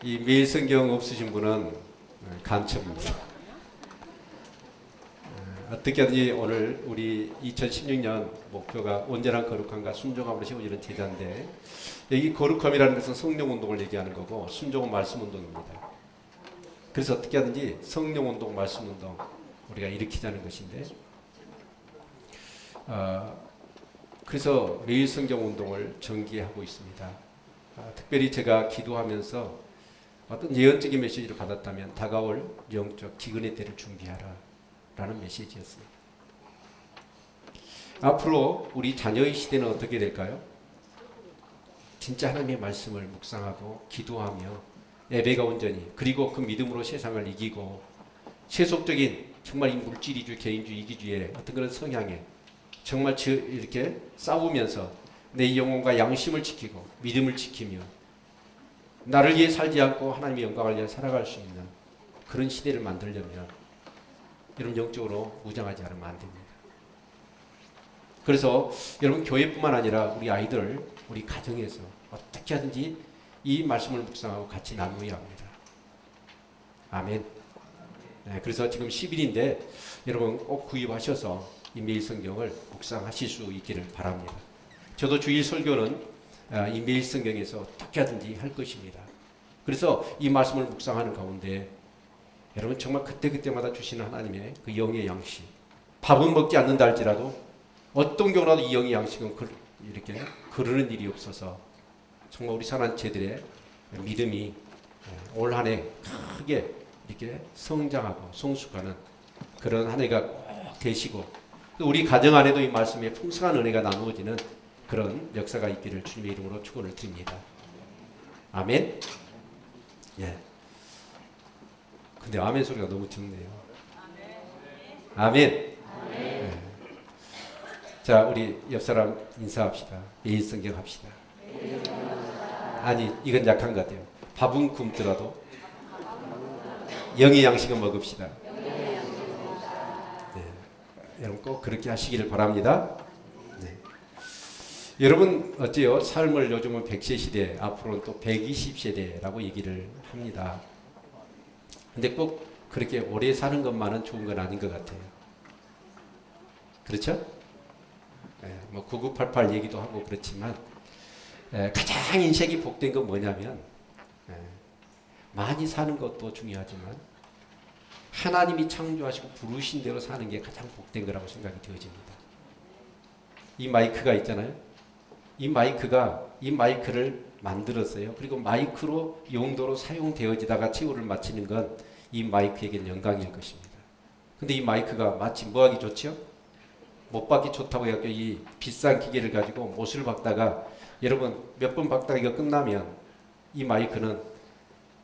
이 매일 성경 없으신 분은 간첩입니다. 어떻게든지 오늘 우리 2016년 목표가 온전한 거룩함과 순종함으로 세워지는 제자인데, 여기 거룩함이라는 것은 성령 운동을 얘기하는 거고 순종은 말씀 운동입니다. 그래서 어떻게 하든지 성령 운동, 말씀 운동 우리가 일으키자는 것인데, 그래서 매일 성경 운동을 전개하고 있습니다. 특별히 제가 기도하면서 어떤 예언적인 메시지를 받았다면 다가올 영적 기근의 때를 준비하라 라는 메시지였습니다. 앞으로 우리 자녀의 시대는 어떻게 될까요? 진짜 하나님의 말씀을 묵상하고 기도하며 예배가 온전히, 그리고 그 믿음으로 세상을 이기고 세속적인 정말 이 물질이주, 개인주의, 이기주의의 어떤 그런 성향에 정말 이렇게 싸우면서 내 영혼과 양심을 지키고 믿음을 지키며 나를 위해 살지 않고 하나님의 영광을 위해 살아갈 수 있는 그런 시대를 만들려면 여러분 영적으로 무장하지 않으면 안 됩니다. 그래서 여러분 교회뿐만 아니라 우리 아이들, 우리 가정에서 어떻게 하든지 이 말씀을 묵상하고 같이 나누어야 합니다. 아멘. 네, 그래서 지금 10일인데 여러분 꼭 구입하셔서 이 매일 성경을 묵상하실 수 있기를 바랍니다. 저도 주일 설교는 이 매일 성경에서 어떻게 하든지 할 것입니다. 그래서 이 말씀을 묵상하는 가운데 여러분 정말 그때그때마다 주시는 하나님의 그 영의 양식, 밥은 먹지 않는다 할지라도 어떤 경우라도 이 영의 양식은 이렇게 거르는 일이 없어서 정말 우리 사랑하는 제들의 믿음이 올 한 해 크게 이렇게 성장하고 성숙하는 그런 한 해가 꼭 되시고, 또 우리 가정 안에도 이 말씀에 풍성한 은혜가 나누어지는 그런 역사가 있기를 주님의 이름으로 축원을 드립니다. 아멘. 예. 근데 아멘 소리가 너무 적네요. 아멘. 예. 자, 우리 옆 사람 인사합시다. 매일 성경 합시다. 아니, 이건 약한 것 같아요. 밥은 굶더라도 영의 양식은 먹읍시다. 네. 여러분 꼭 그렇게 하시기를 바랍니다. 네. 여러분 어째요? 삶을 요즘은 100세 시대, 앞으로는 또 120세대라고 얘기를 합니다. 근데 꼭 그렇게 오래 사는 것만은 좋은 건 아닌 것 같아요. 그렇죠? 뭐 9988 얘기도 하고 그렇지만 가장 인생이 복된 건 뭐냐면 많이 사는 것도 중요하지만 하나님이 창조하시고 부르신 대로 사는 게 가장 복된 거라고 생각이 되어집니다. 이 마이크가 있잖아요. 이 마이크를 만들었어요. 그리고 마이크로 용도로 사용되어지다가 최후를 마치는 건 이 마이크에겐 영광일 것입니다. 근데 이 마이크가 마치 뭐하기 좋죠? 못 박기 좋다고 해서 이 비싼 기계를 가지고 못을 박다가 여러분 몇 번 박다가 이거 끝나면 이 마이크는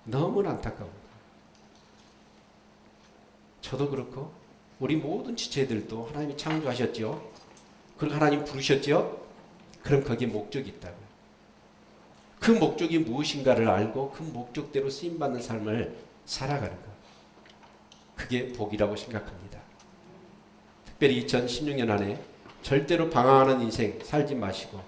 너무나 안타까워요. 저도 그렇고 우리 모든 지체들도 하나님이 창조하셨죠. 그리고 하나님 부르셨죠. 그럼 거기에 목적이 있다고요. 그 목적이 무엇인가를 알고 그 목적대로 쓰임받는 삶을 살아가는 것, 그게 복이라고 생각합니다. 특별히 2016년 안에 절대로 방황하는 인생 살지 마시고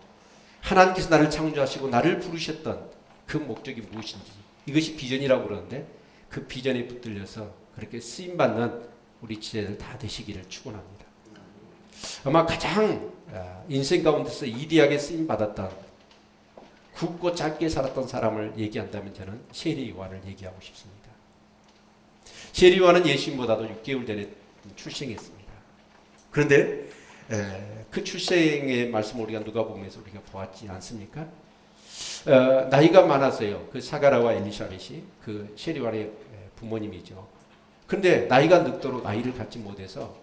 하나님께서 나를 창조하시고 나를 부르셨던 그 목적이 무엇인지, 이것이 비전이라고 그러는데 그 비전에 붙들려서 그렇게 쓰임받는 우리 지체들 다 되시기를 축원합니다. 아마 가장 인생 가운데서 이디하게 쓰임받았던, 굵고 짧게 살았던 사람을 얘기한다면 저는 세리 요한을 얘기하고 싶습니다. 세리 요한은 예수님보다도 6개월 전에 출생했습니다. 그런데 그 출생의 말씀을 우리가 누가복음에서 우리가 보았지 않습니까? 나이가 많았어요. 그 사가라와 엘리사벳이 그 세리 요한의 부모님이죠. 그런데 나이가 늙도록 아이를 갖지 못해서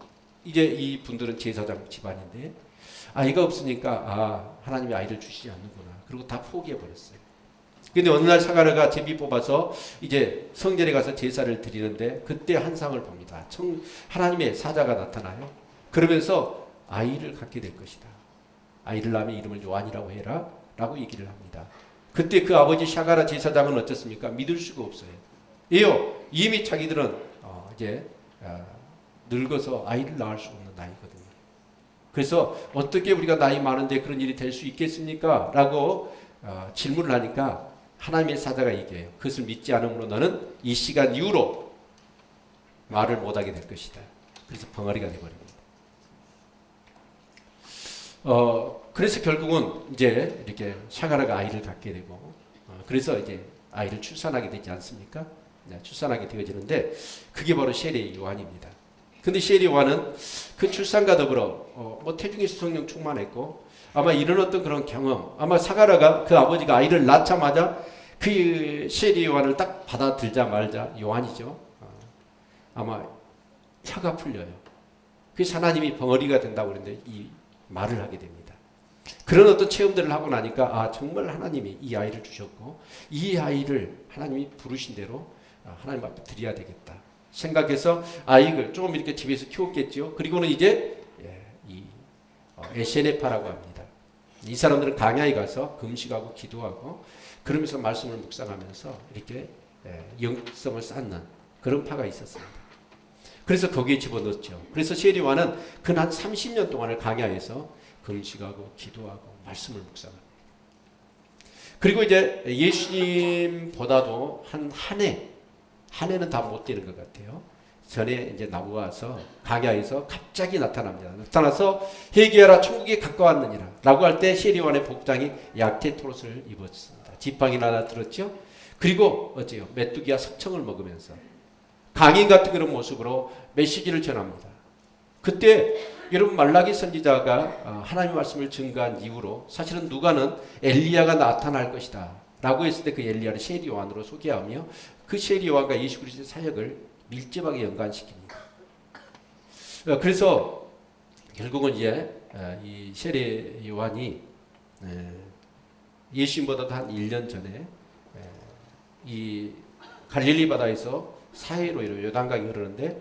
이제 이 분들은 제사장 집안인데 아이가 없으니까 하나님이 아이를 주시지 않는구나. 그리고 다 포기해버렸어요. 근데 어느 날 사가랴가 제비 뽑아서 이제 성전에 가서 제사를 드리는데 그때 한 상을 봅니다. 하나님의 사자가 나타나요. 그러면서 아이를 갖게 될 것이다. 아이를 낳으면 이름을 요한이라고 해라 라고 얘기를 합니다. 그때 그 아버지 샤가랴 제사장은 어떻습니까? 믿을 수가 없어요. 왜요? 이미 자기들은 이제 늙어서 아이를 낳을 수 없는 나이거든요. 그래서 어떻게 우리가 나이 많은데 그런 일이 될 수 있겠습니까? 라고 질문을 하니까 하나님의 사자가 얘기해요. 그것을 믿지 않으므로 너는 이 시간 이후로 말을 못하게 될 것이다. 그래서 벙어리가 되어버립니다. 그래서 결국은 이제 이렇게 샤가라가 아이를 갖게 되고, 그래서 이제 아이를 출산하게 되지 않습니까? 네, 출산하게 되어지는데 그게 바로 세례 요한입니다. 근데 세례 요한은 그 출산과 더불어 뭐 태중에서 성령 충만했고 아마 이런 어떤 그런 경험, 아마 사가라가 그 아버지가 아이를 낳자마자 그 세례 요한을 딱 받아들자마자 요한이죠. 아마 혀가 풀려요. 그래서 하나님이 벙어리가 된다고 그러는데 이 말을 하게 됩니다. 그런 어떤 체험들을 하고 나니까 정말 하나님이 이 아이를 주셨고 이 아이를 하나님이 부르신 대로 하나님 앞에 드려야 되겠다 생각해서 아이를 조금 이렇게 집에서 키웠겠죠. 그리고는 이제 이 에세네파라고 합니다. 이 사람들은 강야에 가서 금식하고 기도하고 그러면서 말씀을 묵상하면서 이렇게 영성을 쌓는 그런 파가 있었습니다. 그래서 거기에 집어넣었죠. 그래서 세례 요한은 근 한 30년 동안을 강야에서 금식하고 기도하고 말씀을 묵상합니다. 그리고 이제 예수님보다도 한 해는 다 못 되는 것 같아요. 전에 이제 나와서 강야에서 갑자기 나타납니다. 나타나서 회개하라 천국에 가까웠느니라 라고 할 때 세례 요한의 복장이 약태 토롯을 입었습니다. 지팡이를 하나 들었죠. 그리고 어째요? 메뚜기와 석청을 먹으면서 강인 같은 그런 모습으로 메시지를 전합니다. 그때 여러분 말라기 선지자가 하나님의 말씀을 증거한 이후로 사실은 누가는 엘리야가 나타날 것이다 라고 했을 때 그 엘리야를 세례 요한으로 소개하며 그 세례 요한과 예수 그리스도의 사역을 밀접하게 연관시킵니다. 그래서 결국은 이제 이 세례 요한이 예수님보다도 한 1년 전에 이 갈릴리 바다에서 사해로 요단강이 흐르는데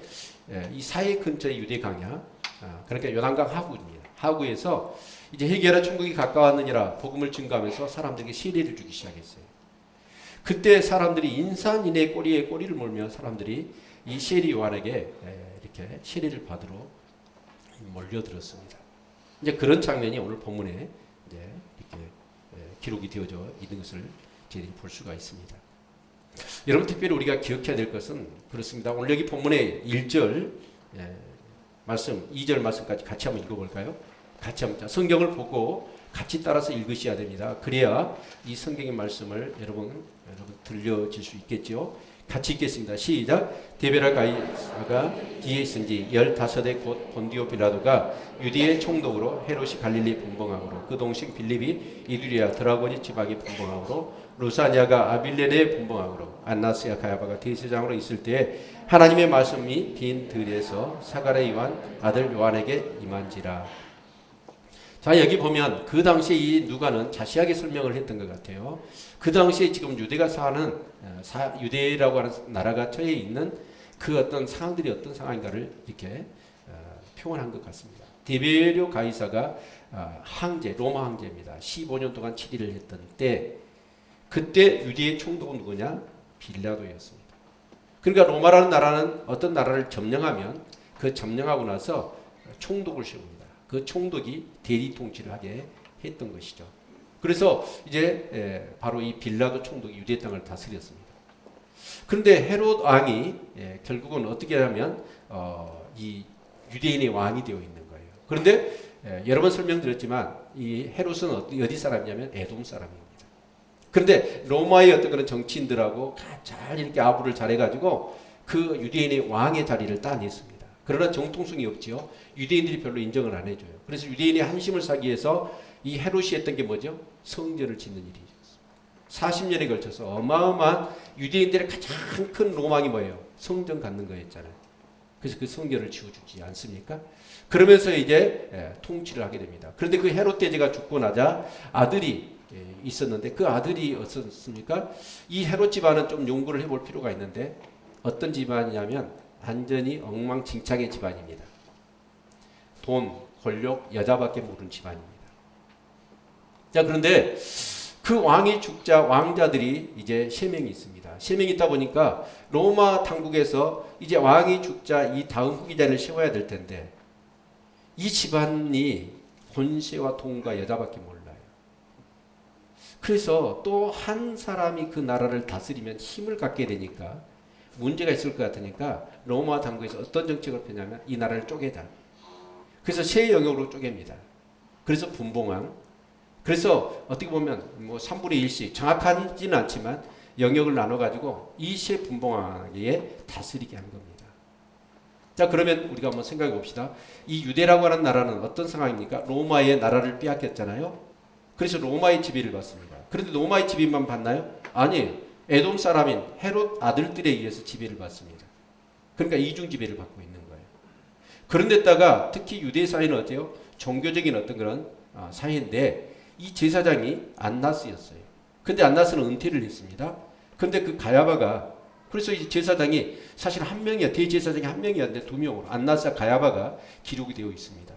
이 사해 근처의 유대 강야, 그러니까 요단강 하구입니다. 하구에서 이제 회개하라 천국이 가까웠느니라 복음을 증거하면서 사람들에게 세례를 주기 시작했어요. 그때 사람들이 인산인해 꼬리에 꼬리를 물며 사람들이 이 세례 요한에게 이렇게 세례를 받으러 몰려들었습니다. 이제 그런 장면이 오늘 본문에 이제 이렇게 기록이 되어져 있는 것을 저희들이 볼 수가 있습니다. 여러분 특별히 우리가 기억해야 될 것은 그렇습니다. 오늘 여기 본문의 1절 말씀, 2절 말씀까지 같이 한번 읽어볼까요? 같이 한번 성경을 보고 같이 따라서 읽으셔야 됩니다. 그래야 이 성경의 말씀을 여러분 들려질 수 있겠죠. 같이 읽겠습니다. 시작. 디베라 가이사가 뒤에 있은지 15해 곧 본디오 빌라도가 유대의 총독으로 헤롯이 갈릴리 분봉함으로 그 동생 빌립이 이두리아 드라고니 지방의 분봉함으로 루사니아가 아빌레네 분봉함으로 안나스야 가야바가 대제장으로 있을 때에 하나님의 말씀이 빈 들에서 사가랴 요한 아들 요한에게 임한지라. 자, 여기 보면 그 당시에 이 누가는 자세하게 설명을 했던 것 같아요. 그 당시에 지금 유대가 사는 유대라고 하는 나라가 처해 있는 그 어떤 상황들이 어떤 상황인가를 이렇게 표현한 것 같습니다. 디베리오 가이사가 황제, 로마 황제입니다. 15년 동안 치리를 했던 때 그때 유대의 총독은 누구냐? 빌라도였습니다. 그러니까 로마라는 나라는 어떤 나라를 점령하면 그 점령하고 나서 총독을 세웁니다. 그 총독이 대리 통치를 하게 했던 것이죠. 그래서 이제 바로 이 빌라도 총독이 유대 땅을 다스렸습니다. 그런데 헤롯 왕이 결국은 어떻게 하면 이 유대인의 왕이 되어 있는 거예요. 그런데 여러 번 설명드렸지만 이 헤롯은 어디 사람이냐면 에돔 사람입니다. 그런데 로마의 어떤 그런 정치인들하고 잘 이렇게 아부를 잘해가지고 그 유대인의 왕의 자리를 따냈습니다. 그러나 정통성이 없지요. 유대인들이 별로 인정을 안 해줘요. 그래서 유대인의 한심을 사기 위해서 이 헤롯이 했던 게 뭐죠? 성전을 짓는 일이었어요. 40년에 걸쳐서 어마어마한 유대인들의 가장 큰 로망이 뭐예요? 성전 갖는 거였잖아요. 그래서 그 성전을 지어주지 않습니까? 그러면서 이제 통치를 하게 됩니다. 그런데 그 헤롯 대제가 죽고 나자 아들이 있었는데 그 아들이 어떻습니까? 이 헤롯 집안은 좀 연구를 해볼 필요가 있는데 어떤 집안이냐면 완전히 엉망진창의 집안입니다. 돈, 권력, 여자밖에 모르는 집안입니다. 자, 그런데 그 왕이 죽자 왕자들이 이제 3명이 있습니다. 3명이 있다 보니까 로마 당국에서 이제 왕이 죽자 이 다음 후계자를 세워야 될 텐데 이 집안이 권세와 돈과 여자밖에 몰라요. 그래서 또 한 사람이 그 나라를 다스리면 힘을 갖게 되니까 문제가 있을 것 같으니까 로마 당국에서 어떤 정책을 펴냐면 이 나라를 쪼개자. 그래서 세 영역으로 쪼갭니다. 그래서 분봉왕. 그래서 어떻게 보면 뭐 3분의 1씩 정확하지는 않지만 영역을 나눠가지고 이 세 분봉왕에 다스리게 한 겁니다. 자, 그러면 우리가 한번 생각해 봅시다. 이 유대라고 하는 나라는 어떤 상황입니까? 로마의 나라를 빼앗겼잖아요. 그래서 로마의 지배를 받습니다. 그런데 로마의 지배만 받나요? 아니, 에돔 사람인 헤롯 아들들에 의해서 지배를 받습니다. 그러니까 이중 지배를 받고 있는 거예요. 그런데다가 특히 유대 사회는 어때요? 종교적인 어떤 그런 사회인데 이 제사장이 안나스였어요. 근데 안나스는 은퇴를 했습니다. 근데 그 가야바가 그래서 이 제사장이 사실 한 명이야. 대제사장이 한 명이었는데 두 명으로 안나스와 가야바가 기록이 되어 있습니다.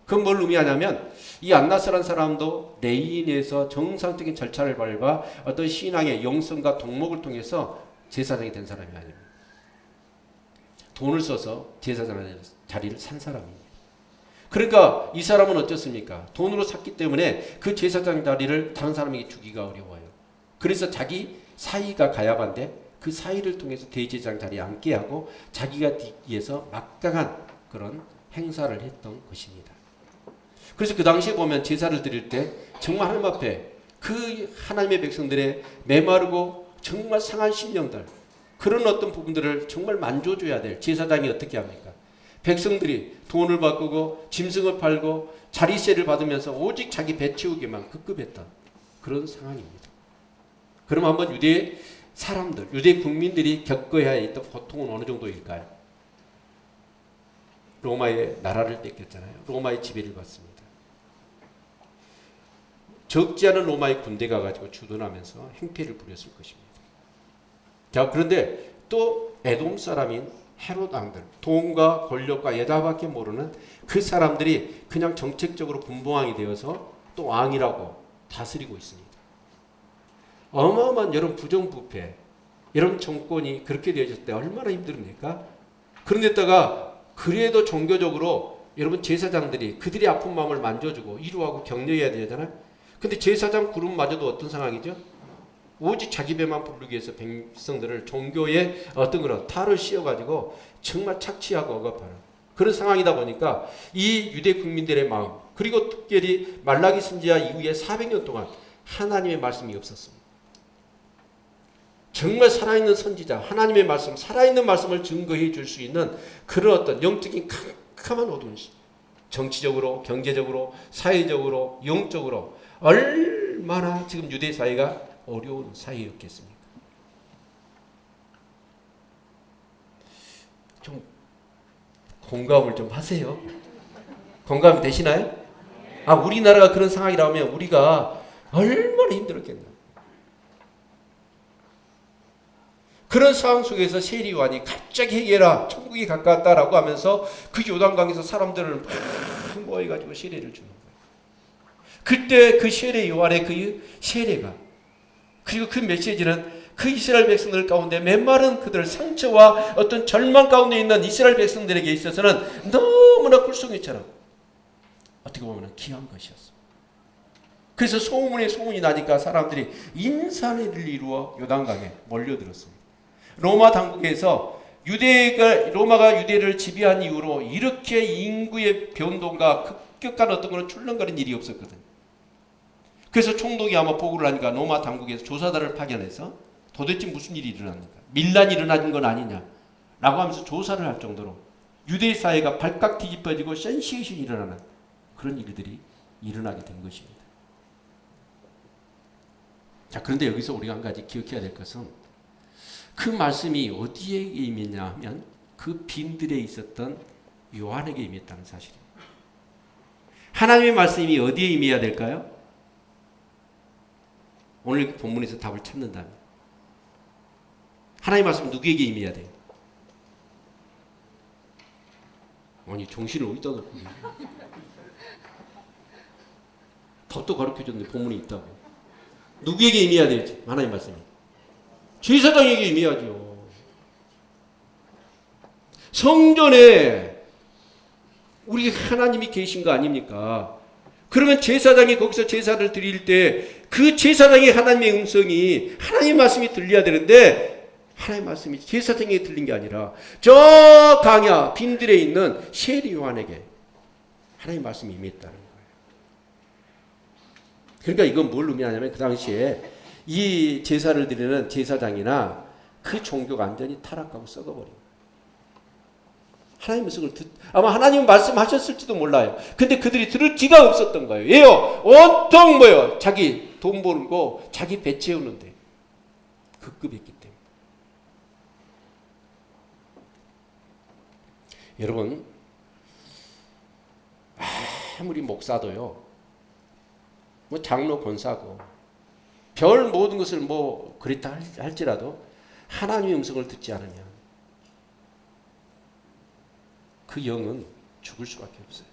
그건 뭘 의미하냐면 이 안나스라는 사람도 레인에서 정상적인 절차를 밟아 어떤 신앙의 영성과 동목을 통해서 제사장이 된 사람이 아닙니다. 돈을 써서 제사장의 자리를 산 사람입니다. 그러니까 이 사람은 어떻습니까? 돈으로 샀기 때문에 그 제사장 자리를 다른 사람에게 주기가 어려워요. 그래서 자기 사이가 가야바인데 그 사이를 통해서 대제사장 자리에 앉게 하고 자기가 뒤에서 막강한 그런 행사를 했던 것입니다. 그래서 그 당시에 보면 제사를 드릴 때 정말 하나님 앞에 그 하나님의 백성들의 메마르고 정말 상한 심령들 그런 어떤 부분들을 정말 만져줘야 될 제사장이 어떻게 합니까? 백성들이 돈을 바꾸고 짐승을 팔고 자리세를 받으면서 오직 자기 배 채우기만 급급했던 그런 상황입니다. 그럼 한번 유대 사람들, 유대 국민들이 겪어야 했던 고통은 어느 정도일까요? 로마의 나라를 뺏겼잖아요. 로마의 지배를 받습니다. 적지 않은 로마의 군대가 가지고 주둔하면서 행패를 부렸을 것입니다. 자, 그런데 또 에돔 사람인 헤롯 왕들, 돈과 권력과 여자밖에 모르는 그 사람들이 그냥 정책적으로 분봉왕이 되어서 또 왕이라고 다스리고 있습니다. 어마어마한 여러분 부정부패, 여러분 정권이 그렇게 되어졌을 때 얼마나 힘듭니까? 그런데다가 그래도 종교적으로 여러분 제사장들이 그들의 아픈 마음을 만져주고 위로하고 격려해야 되잖아요. 근데 제사장 그룹마저도 어떤 상황이죠? 오직 자기 배만 부르기 위해서 백성들을 종교의 어떤 그런 탈을 씌워가지고 정말 착취하고 억압하는 그런 상황이다 보니까 이 유대 국민들의 마음 그리고 특별히 말라기 선지자 이후에 400년 동안 하나님의 말씀이 없었습니다. 정말 살아있는 선지자 하나님의 말씀 살아있는 말씀을 증거해 줄 수 있는 그런 어떤 영적인 캄캄한 어두운 정치적으로 경제적으로 사회적으로 영적으로 얼마나 지금 유대 사회가 어려운 사회였겠습니까? 좀 공감을 좀 하세요. 공감이 되시나요? 아, 우리나라가 그런 상황이라면 우리가 얼마나 힘들었겠나. 그런 상황 속에서 세리요한이 갑자기 회개라 천국이 가까웠다라고 하면서 그 요단강에서 사람들을 막 모여가지고 세례를 주는 거예요. 그때 그 세례 요한의 그 세례가 그리고 그 메시지는 그 이스라엘 백성들 가운데 메마른 그들 상처와 어떤 절망 가운데 있는 이스라엘 백성들에게 있어서는 너무나 꿀송이처럼 어떻게 보면 귀한 것이었습니다. 그래서 소문이 나니까 사람들이 인산회를 이루어 요단강에 몰려들었습니다. 로마 당국에서 로마가 유대를 지배한 이후로 이렇게 인구의 변동과 급격한 어떤 그런 출렁거리는 일이 없었거든요. 그래서 총독이 아마 보고를 하니까 로마 당국에서 조사단을 파견해서 도대체 무슨 일이 일어납니까? 밀란이 일어나는 건 아니냐? 라고 하면서 조사를 할 정도로 유대 사회가 발칵 뒤집어지고 센세이션이 일어나는 그런 일들이 일어나게 된 것입니다. 자, 그런데 여기서 우리가 한 가지 기억해야 될 것은 그 말씀이 어디에 임했냐 하면 그 빈들에 있었던 요한에게 임했다는 사실입니다. 하나님의 말씀이 어디에 임해야 될까요? 오늘 본문에서 답을 찾는다면 하나님의 말씀은 누구에게 임해야 돼요? 아니 정신을 어디다 놓고 답도 가르쳐줬는데 본문이 있다고. 누구에게 임해야 될지 하나님 말씀이 제사장에게 임해야죠. 성전에 우리 하나님이 계신 거 아닙니까? 그러면 제사장이 거기서 제사를 드릴 때 그 제사장의 하나님의 음성이 하나님의 말씀이 들려야 되는데 하나님의 말씀이 제사장에게 들린 게 아니라 저 강야 빈들에 있는 세리 요한에게 하나님의 말씀이 임했다는 거예요. 그러니까 이건 뭘 의미하냐면 그 당시에 이 제사를 드리는 제사장이나 그 종교가 완전히 타락하고 썩어버린 하나님의 음성을 아마 하나님은 말씀하셨을지도 몰라요. 근데 그들이 들을 기가 없었던 거예요. 왜요? 온통 뭐요? 자기 돈 벌고 자기 배 채우는데 급급했기 때문에. 여러분 아무리 목사도요, 뭐 장로 권사고 별 모든 것을 뭐 그랬다 할지라도 하나님의 음성을 듣지 않으면 그 영은 죽을 수밖에 없어요.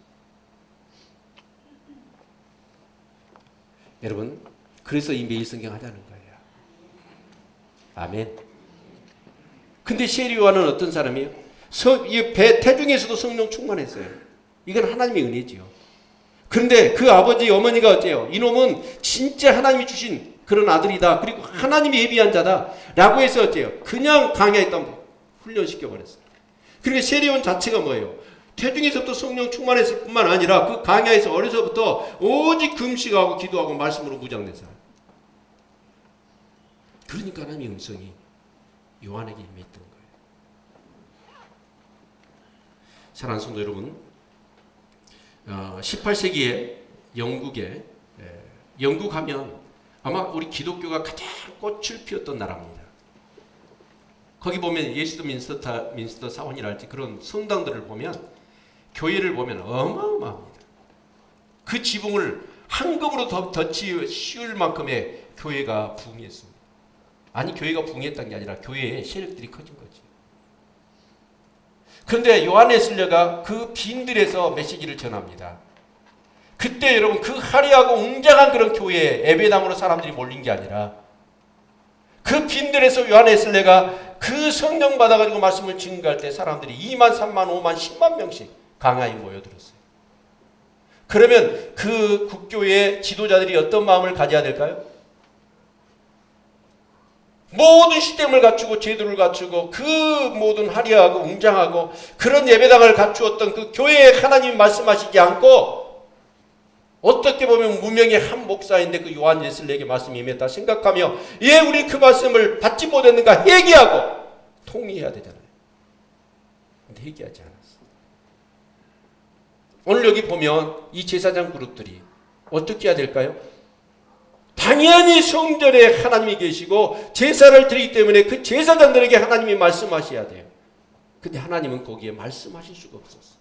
여러분, 그래서 이 매일 성경 하자는 거예요. 아멘. 근데 세리 요한은 어떤 사람이에요? 이 태중에서도 성령 충만했어요. 이건 하나님의 은혜지요. 그런데 그 아버지 어머니가 어째요? 이놈은 진짜 하나님이 주신 그런 아들이다. 그리고 하나님이 예비한 자다. 라고 해서 어째요? 그냥 강야에 있다 훈련시켜 버렸어요. 그러니까 세리온 자체가 뭐예요? 태중에서부터 성령 충만했을 뿐만 아니라 그 강야에서 어려서부터 오직 금식하고 기도하고 말씀으로 무장된 사람. 그러니까 하나님의 음성이 요한에게 임했던 거예요. 사랑하는 성도 여러분, 18세기에 영국에 영국 하면 아마 우리 기독교가 가장 꽃을 피웠던 나라입니다. 거기 보면 예스트민스터 사원이랄지 그런 성당들을 보면 교회를 보면 어마어마합니다. 그 지붕을 황금으로 씌울 만큼의 교회가 부흥했습니다. 아니 교회가 부흥했다는 게 아니라 교회의 세력들이 커진 거지. 그런데 요한 웨슬리가 그 빈들에서 메시지를 전합니다. 그때 여러분 그 화려하고 웅장한 그런 교회에 예배당으로 사람들이 몰린 게 아니라 그 빈들에서 요한 웨슬리가 그 성령 받아가지고 말씀을 증거할 때 사람들이 2만, 3만, 5만, 10만 명씩 강하게 모여들었어요. 그러면 그 국교의 지도자들이 어떤 마음을 가져야 될까요? 모든 시스템을 갖추고 제도를 갖추고 그 모든 화려하고 웅장하고 그런 예배당을 갖추었던 그 교회에 하나님이 말씀하시지 않고 어떻게 보면 무명의 한 목사인데 그 요한 웨슬리에게 말씀이 임했다 생각하며 예, 우리 그 말씀을 받지 못했는가 회개하고 통회해야 되잖아요. 근데 회개하지 않았어. 오늘 여기 보면 이 제사장 그룹들이 어떻게 해야 될까요? 당연히 성전에 하나님이 계시고 제사를 드리기 때문에 그 제사장들에게 하나님이 말씀하셔야 돼요. 근데 하나님은 거기에 말씀하실 수가 없었어.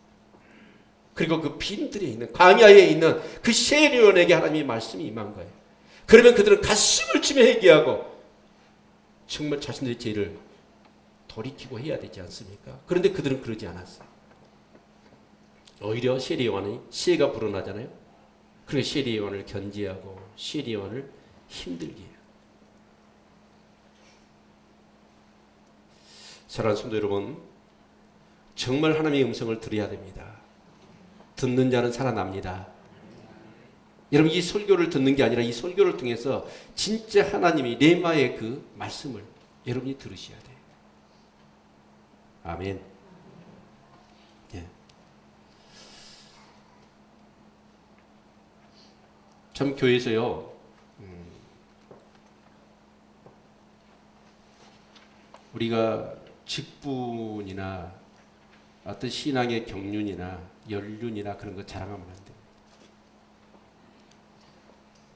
그리고 그 빈들에 있는 광야에 있는 그 세리온에게 하나님의 말씀이 임한 거예요. 그러면 그들은 가슴을 치며 회개하고 정말 자신들의 죄를 돌이키고 해야 되지 않습니까? 그런데 그들은 그러지 않았어요. 오히려 세리온이 시해가 불어나잖아요. 그리고 세리온을 견제하고 세리온을 힘들게 해요. 사랑하는 성도 여러분, 정말 하나님의 음성을 들어야 됩니다. 듣는 자는 살아납니다. 여러분 이 설교를 듣는 게 아니라 이 설교를 통해서 진짜 하나님이 레마의 그 말씀을 여러분이 들으셔야 돼요. 아멘. 예. 참 교회에서요 우리가 직분이나 어떤 신앙의 경륜이나 연륜이나 그런 거 자랑하면 안 돼요.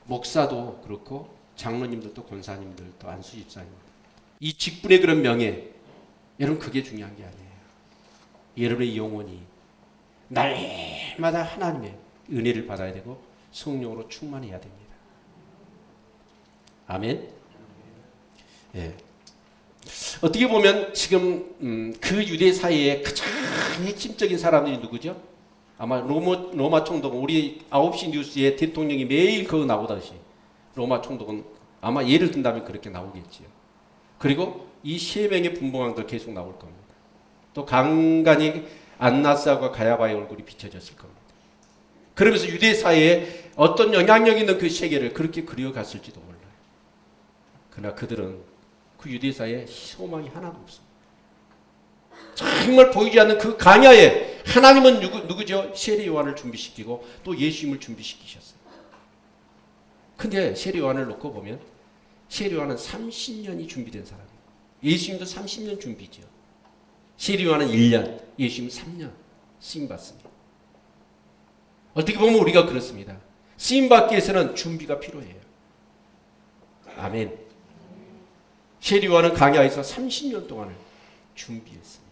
목사도 그렇고 장로님들도 권사님들도 안수집사님들 이 직분의 그런 명예 여러분 그게 중요한 게 아니에요. 여러분의 영혼이 날마다 하나님의 은혜를 받아야 되고 성령으로 충만해야 됩니다. 아멘. 예. 어떻게 보면 지금 그 유대 사회의 가장 핵심적인 사람들이 누구죠? 아마 로마 총독은 우리 9시 뉴스에 대통령이 매일 그거 나오다시 로마 총독은 아마 예를 든다면 그렇게 나오겠지요. 그리고 이 세 명의 분봉왕도 계속 나올 겁니다. 또 간간히 안나스와 가야바의 얼굴이 비춰졌을 겁니다. 그러면서 유대 사회에 어떤 영향력 있는 그 세계를 그렇게 그려갔을지도 몰라요. 그러나 그들은 그 유대 사회에 소망이 하나도 없습니다. 정말 보이지 않는 그 광야에 하나님은 누구죠? 세례 요한을 준비시키고 또 예수님을 준비시키셨어요. 근데 세례 요한을 놓고 보면 세례 요한은 30년이 준비된 사람이에요. 예수님도 30년 준비죠. 세례 요한은 1년, 예수님은 3년 쓰임받습니다. 어떻게 보면 우리가 그렇습니다. 쓰임받기 위해서는 준비가 필요해요. 아멘. 세례 요한은 광야에서 30년 동안을 준비했습니다.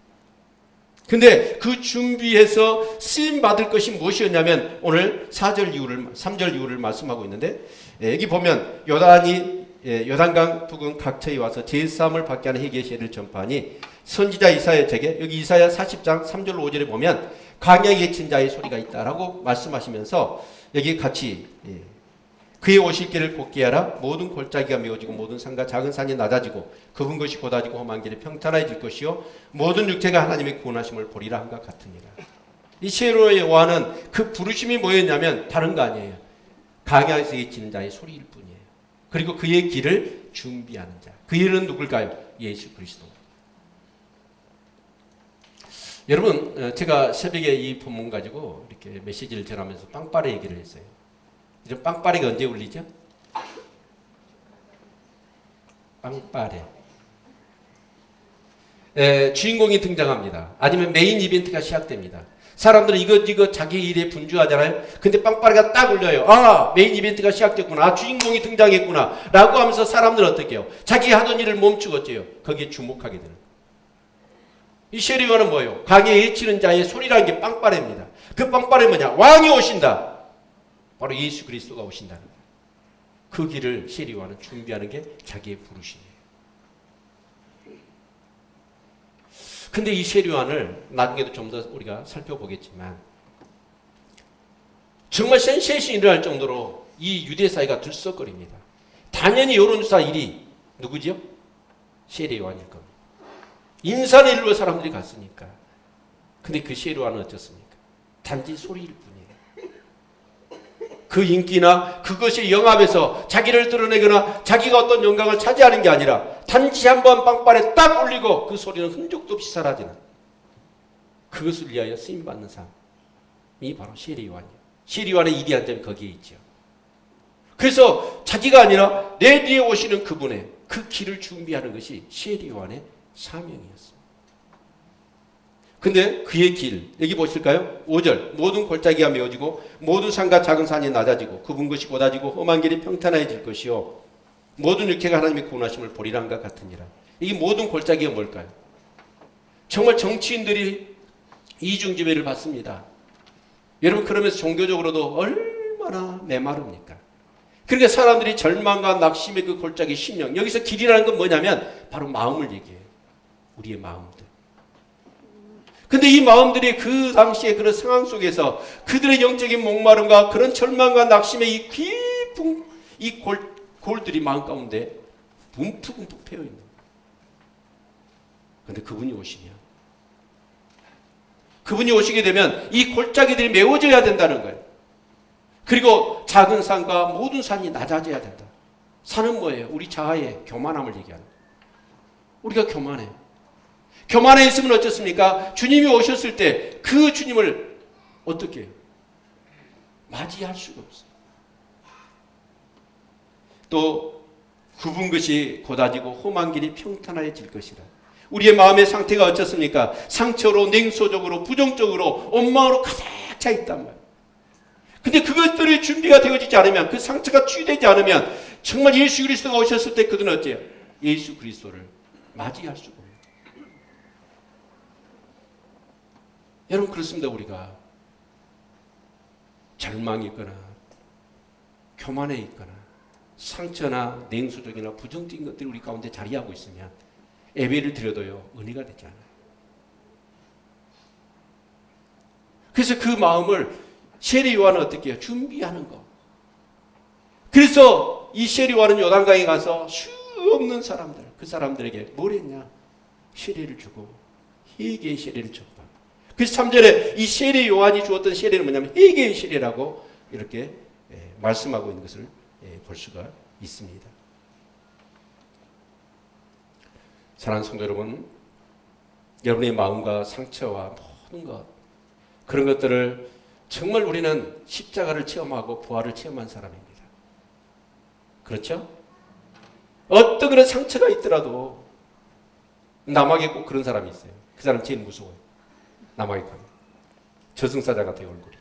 근데 그 준비해서 쓰임 받을 것이 무엇이었냐면 오늘 3절 이후를 말씀하고 있는데 여기 보면 요단강 부근 각처에 와서 제사함을 받게 하는 회개의 세례를 전파하니 선지자 이사야에게 여기 이사야 40장 3절 5절에 보면 광야에 갇힌 자의 소리가 있다라고 말씀하시면서 여기 같이 그의 오실 길을 곧게 하라. 모든 골짜기가 메워지고 모든 산과 작은 산이 낮아지고 좁은 것이 곧아지고 험한 길이 평탄해질 것이요 모든 육체가 하나님의 구원하심을 보리라 함과 같으니라. 이 세례 요한은 그 부르심이 뭐였냐면 다른 거 아니에요. 광야에서 갇히는 자의 소리일 뿐이에요. 그리고 그의 길을 준비하는 자. 그 일은 누굴까요? 예수 그리스도. 여러분, 제가 새벽에 이 본문 가지고 이렇게 메시지를 전하면서 빵빠레 얘기를 했어요. 이런 빵빠레가 언제 울리죠? 빵빠레. 주인공이 등장합니다. 아니면 메인 이벤트가 시작됩니다. 사람들은 이거 자기 일에 분주하잖아요. 근데 빵빠레가 딱 울려요. 아, 메인 이벤트가 시작됐구나. 아, 주인공이 등장했구나. 라고 하면서 사람들은 어떻게 해요? 자기 하던 일을 멈추겠지요. 거기에 주목하게 되는. 이 세례 요한은 뭐예요? 광야에 갇히는 자의 소리라는 게 빵빠레입니다. 그 빵빠레 뭐냐? 왕이 오신다. 바로 예수 그리스도가 오신다는 거예요. 그 길을 세례 요한은 준비하는 게 자기의 부르심이에요. 근데 이 세례 요한을 나중에도 좀 더 우리가 살펴보겠지만 정말 센세이션이 일어날 정도로 이 유대 사회가 들썩거립니다. 당연히 여론조사 1위 누구죠? 세례 요한일 겁니다. 인산의 일로 사람들이 갔으니까. 근데 그 세례 요한은 어떻습니까? 단지 소리일 뿐이에요. 그 인기나 그것이 영합에서 자기를 드러내거나 자기가 어떤 영광을 차지하는 게 아니라 단지 한번 빵빠레 딱 울리고 그 소리는 흔적도 없이 사라지는 그것을 위하여 쓰임받는 사람이 바로 세례 요한이에요. 세례 요한의 위대한 점이 거기에 있죠. 그래서 자기가 아니라 내 뒤에 오시는 그분의 그 길을 준비하는 것이 세례 요한의 사명이었습니다. 근데 그의 길, 여기 보실까요? 5절, 모든 골짜기가 메워지고 모든 산과 작은 산이 낮아지고 좁은 것이 곧아지고 험한 길이 평탄해질 것이요 모든 육체가 하나님의 구원하심을 보리라 함과 같으니라. 이 모든 골짜기가 뭘까요? 정말 정치인들이 이중지배를 받습니다. 여러분 그러면서 종교적으로도 얼마나 메마릅니까? 그러니까 사람들이 절망과 낙심의 그 골짜기 심령, 여기서 길이라는 건 뭐냐면 바로 마음을 얘기해요. 우리의 마음들. 근데 이 마음들이 그 당시에 그런 상황 속에서 그들의 영적인 목마름과 그런 절망과 낙심의 이 깊은 이 골들이 마음 가운데 움푹움푹 패여 있는 거예요. 그런데 그분이 오시게 되면 이 골짜기들이 메워져야 된다는 거예요. 그리고 작은 산과 모든 산이 낮아져야 된다. 산은 뭐예요? 우리 자아의 교만함을 얘기하는 거예요. 우리가 교만해요. 교만해 있으면 어떻습니까? 주님이 오셨을 때 그 주님을 어떻게 해요? 맞이할 수가 없어요. 또 굽은 것이 곧아지고 험한 길이 평탄해질 것이라. 우리의 마음의 상태가 어떻습니까? 상처로, 냉소적으로, 부정적으로, 원망으로 가득 차 있단 말이에요. 근데 그것들이 준비가 되어지지 않으면, 그 상처가 치유되지 않으면 정말 예수 그리스도가 오셨을 때 그들은 어때요? 예수 그리스도를 맞이할 수가 없어요. 여러분 그렇습니다. 우리가 절망이 있거나 교만에 있거나 상처나 냉소적이나 부정적인 것들이 우리 가운데 자리하고 있으면 예배를 드려도요 은혜가 되지 않아요. 그래서 그 마음을 세례 요한은 어떻게 해요? 준비하는 거. 그래서 이 세례 요한은 요단강에 가서 수 없는 사람들, 그 사람들에게 뭘 했냐? 세례를 주고 회개의 세례를 줬다. 그래서 3절에 이 세례 요한이 주었던 세례는 뭐냐면 회개의 세례라고 이렇게 말씀하고 있는 것을 볼 수가 있습니다. 사랑하는 성도 여러분, 여러분의 마음과 상처와 모든 것, 그런 것들을 정말 우리는 십자가를 체험하고 부활을 체험한 사람입니다. 그렇죠? 어떤 그런 상처가 있더라도 남에게 꼭 그런 사람이 있어요. 그 사람 제일 무서워요. 남에게 가면 저승사자 같아요, 얼굴이.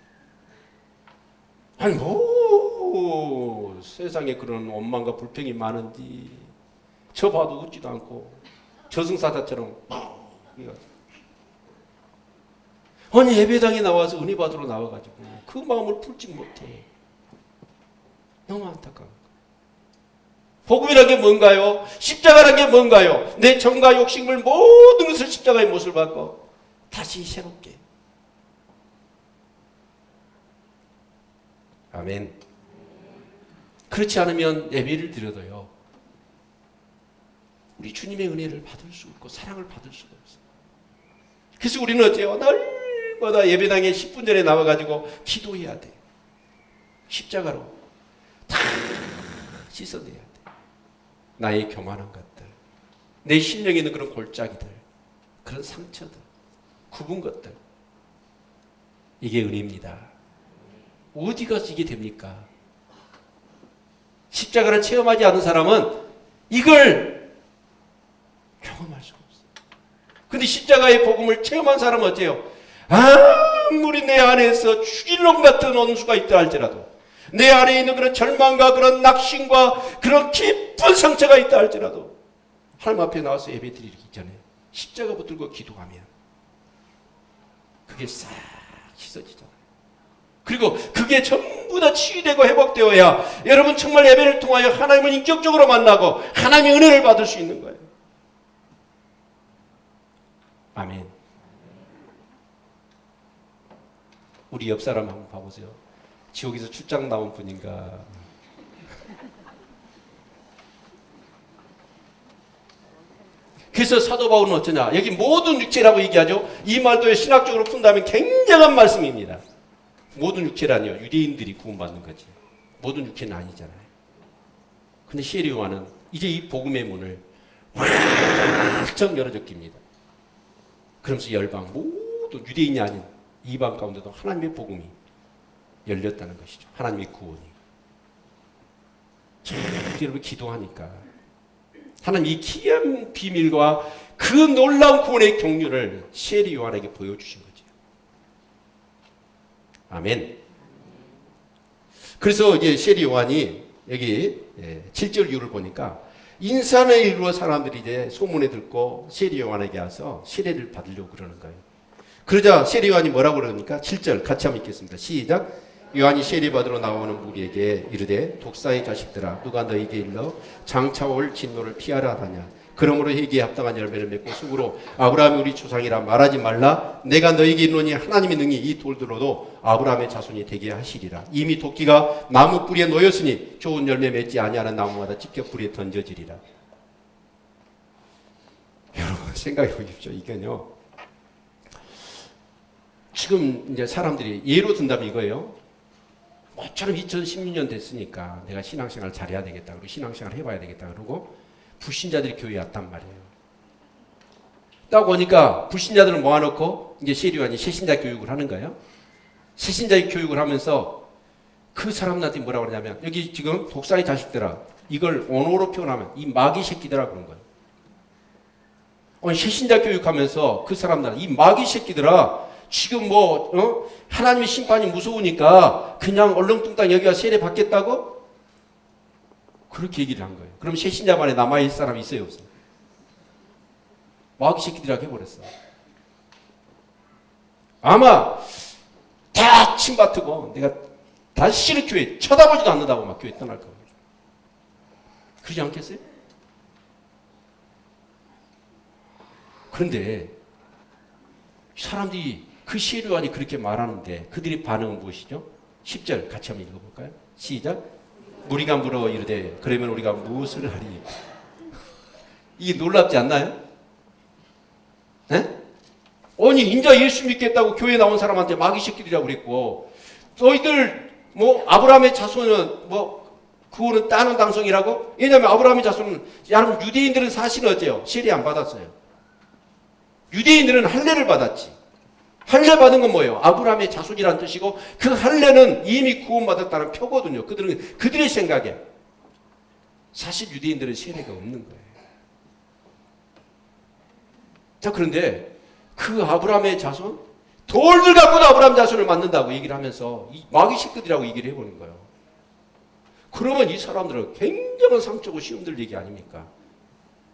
아니 뭐 세상에 그런 원망과 불평이 많은지 저 봐도 웃지도 않고 저승사자처럼 아니 예배당에 나와서 은혜 받으러 나와가지고 그 마음을 풀지 못해. 너무 안타까워. 복음이란 게 뭔가요? 십자가란 게 뭔가요? 내 정과 욕심을 모든 것을 십자가의 못을 받고 다시 새롭게. 아멘. 그렇지 않으면 예배를 드려도요, 우리 주님의 은혜를 받을 수 없고 사랑을 받을 수가 없어요. 그래서 우리는 어때요? 날마다 예배당에 10분 전에 나와가지고 기도해야 돼. 십자가로 다 씻어내야 돼. 나의 교만한 것들, 내 심령에 있는 그런 골짜기들, 그런 상처들, 굽은 것들, 이게 은혜입니다. 어디 가서 이게 됩니까? 십자가를 체험하지 않은 사람은 이걸 경험할 수가 없어요. 근데 십자가의 복음을 체험한 사람은 어때요? 아무리 내 안에서 죽일 놈 같은 원수가 있다 할지라도, 내 안에 있는 그런 절망과 그런 낙심과 그런 깊은 상처가 있다 할지라도 하나님 앞에 나와서 예배 드리기 전에 십자가 붙들고 기도하면 그게 싹 씻어지잖아요. 그리고 그게 전부 다 치유되고 회복되어야 여러분 정말 예배를 통하여 하나님을 인격적으로 만나고 하나님의 은혜를 받을 수 있는 거예요. 아멘. 우리 옆 사람 한번 봐보세요. 지옥에서 출장 나온 분인가. 그래서 사도 바울은 어쩌냐, 여기 모든 육체라고 얘기하죠. 이 말도 신학적으로 푼다면 굉장한 말씀입니다. 모든 육체라니요, 유대인들이 구원받는 거지. 모든 육체는 아니잖아요. 근데 세례 요한은 이제 이 복음의 문을 활짝 열어줬깁니다. 그러면서 열방 모두 유대인이 아닌 이방 가운데도 하나님의 복음이 열렸다는 것이죠. 하나님의 구원이. 여러분 기도하니까 하나님 이 기이한 비밀과 그 놀라운 구원의 경륜을 세례 요한에게 보여주신 거죠. 아멘. 그래서 이제 세례 요한이 여기 7절 이유를 보니까 인산을 이루어 사람들이 이제 소문에 듣고 세례 요한에게 와서 세례를 받으려고 그러는 거예요. 그러자 세례 요한이 뭐라고 그러니까 7절 같이 한번 읽겠습니다. 시작. 요한이 세례 받으러 나오는 무리에게 이르되 독사의 자식들아 누가 너희에게 일러 장차 올 진노를 피하라 하다냐. 그러므로 회개에 합당한 열매를 맺고 속으로 아브라함이 우리 조상이라 말하지 말라. 내가 너희에게 이르노니 하나님의 능히 이 돌들로도 아브라함의 자손이 되게 하시리라. 이미 도끼가 나무 뿌리에 놓였으니 좋은 열매 맺지 아니하는 나무마다 찢겨 불에 던져지리라. 여러분 생각해 보십시오. 이건요, 지금 이제 사람들이 예로 든다면 이거예요. 모처럼 2016년 됐으니까 내가 신앙생활 잘해야 되겠다. 그리고 신앙생활 해봐야 되겠다. 그러고 불신자들이 교회에 왔단 말이에요. 딱 오니까 불신자들을 모아놓고 이제 세례 요한이 새신자 교육을 하는 거예요. 새신자 교육을 하면서 그 사람들한테 뭐라고 그러냐면 여기 지금 독사의 자식들아, 이걸 언어로 표현하면 이 마귀 새끼들아 그런 거예요. 새신자 교육하면서 그 사람들 이 마귀 새끼들아 지금 하나님의 심판이 무서우니까 그냥 얼렁뚱땅 여기가 세례 받겠다고? 그렇게 얘기를 한 거예요. 그럼 새신자만에 남아있을 사람이 있어요, 없어요? 마귀 새끼들이라고 해버렸어. 아마 다 침받고 내가 다시는 교회 쳐다보지도 않는다고 막 교회 떠날 겁니다. 그러지 않겠어요? 그런데 사람들이 그 세례 요한이 그렇게 말하는데 그들의 반응은 무엇이죠? 10절 같이 한번 읽어볼까요? 시작. 무리가 물어 이르되 그러면 우리가 무엇을 하리? 이게 놀랍지 않나요? 네? 아니 인자 예수 믿겠다고 교회 나온 사람한테 마귀 새끼들이라고 그랬고, 너희들 뭐 아브라함의 자손은 뭐 그거는 따는 당성이라고? 왜냐하면 아브라함의 자손은, 여러분 유대인들은 사실은 어때요? 세례 안 받았어요. 유대인들은 할례를 받았지. 할례 받은 건 뭐예요? 아브라함의 자손이라는 뜻이고, 그 할례는 이미 구원받았다는 표거든요. 그들의 생각에. 사실 유대인들은 세례가 없는 거예요. 자, 그런데 그 아브라함의 자손, 돌들 갖고도 아브라함 자손을 만든다고 얘기를 하면서 마귀 새끼들이라고 얘기를 해보는 거예요. 그러면 이 사람들은 굉장한 상처고 시험들 얘기 아닙니까?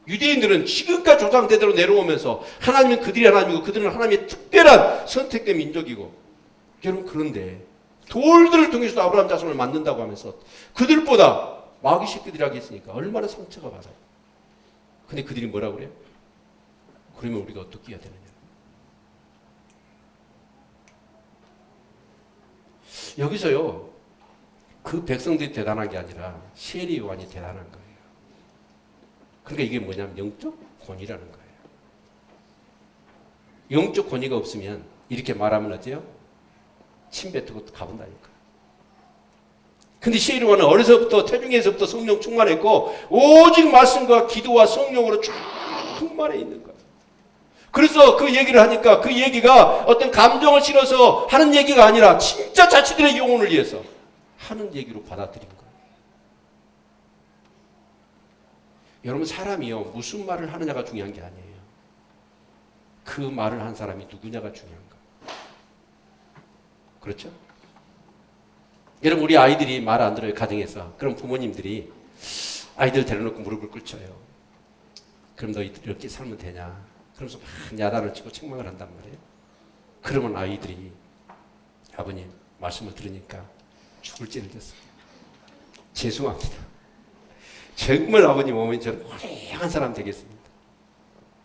유대인들은 지금까지 조상대대로 내려오면서 하나님은 그들이 하나님이고 그들은 하나님의 특별한 선택된 민족이고, 여러분 그런데 돌들을 통해서도 아브라함 자손을 만든다고 하면서 그들보다 마귀 새끼들이라고 했으니까 얼마나 상처가 받아요. 근데 그들이 뭐라고 그래요? 그러면 우리가 어떻게 해야 되느냐? 여기서요, 그 백성들이 대단한 게 아니라 세례 요한이 대단한 거예요. 그러니까 이게 뭐냐면 영적 권위라는 거예요. 영적 권위가 없으면 이렇게 말하면 어때요? 침 뱉고 가본다니까. 근데 세례 요한은 어려서부터 태중에서부터 성령 충만했고 오직 말씀과 기도와 성령으로 충만해 있는 거예요. 그래서 그 얘기를 하니까 그 얘기가 어떤 감정을 실어서 하는 얘기가 아니라 진짜 자신들의 영혼을 위해서 하는 얘기로 받아들인 거예요. 여러분 사람이요, 무슨 말을 하느냐가 중요한 게 아니에요. 그 말을 한 사람이 누구냐가 중요한 거예요. 그렇죠? 여러분 우리 아이들이 말 안 들어요, 가정에서. 그럼 부모님들이 아이들 데려놓고 무릎을 꿇쳐요. 그럼 너희들 이렇게 살면 되냐? 그러면서 막 야단을 치고 책망을 한단 말이에요. 그러면 아이들이 아버님 말씀을 들으니까 죽을 죄를 졌어요. 죄송합니다. 정말 아버님 어머니 저는 훌륭한 사람 되겠습니다.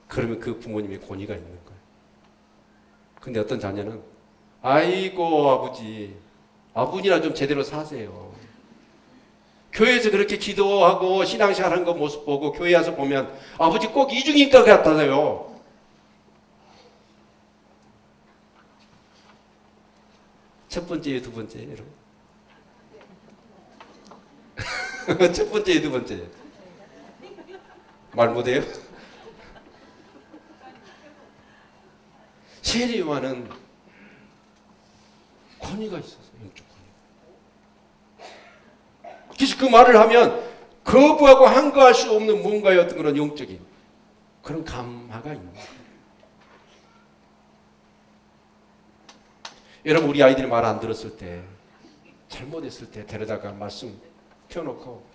그러면 그 부모님의 권위가 있는 거예요. 근데 어떤 자녀는 아이고 아버지, 아버지나 좀 제대로 사세요. 교회에서 그렇게 기도하고 신앙생활 하는 거 모습 보고 교회 와서 보면 아버지 꼭 이중인격 같아요. 첫 번째예요, 두 번째예요, 여러분? 첫 번째예요, 두 번째예요? 말 못해요? 세례 요한은 권위가 있었어요, 영적 권위가. 그래서 그 말을 하면 거부하고 항거할 수 없는 뭔가의 어떤 그런 영적인 그런 감화가 있는 거예요. 여러분 우리 아이들이 말 안 들었을 때, 잘못했을 때 데려다가 말씀 펴놓고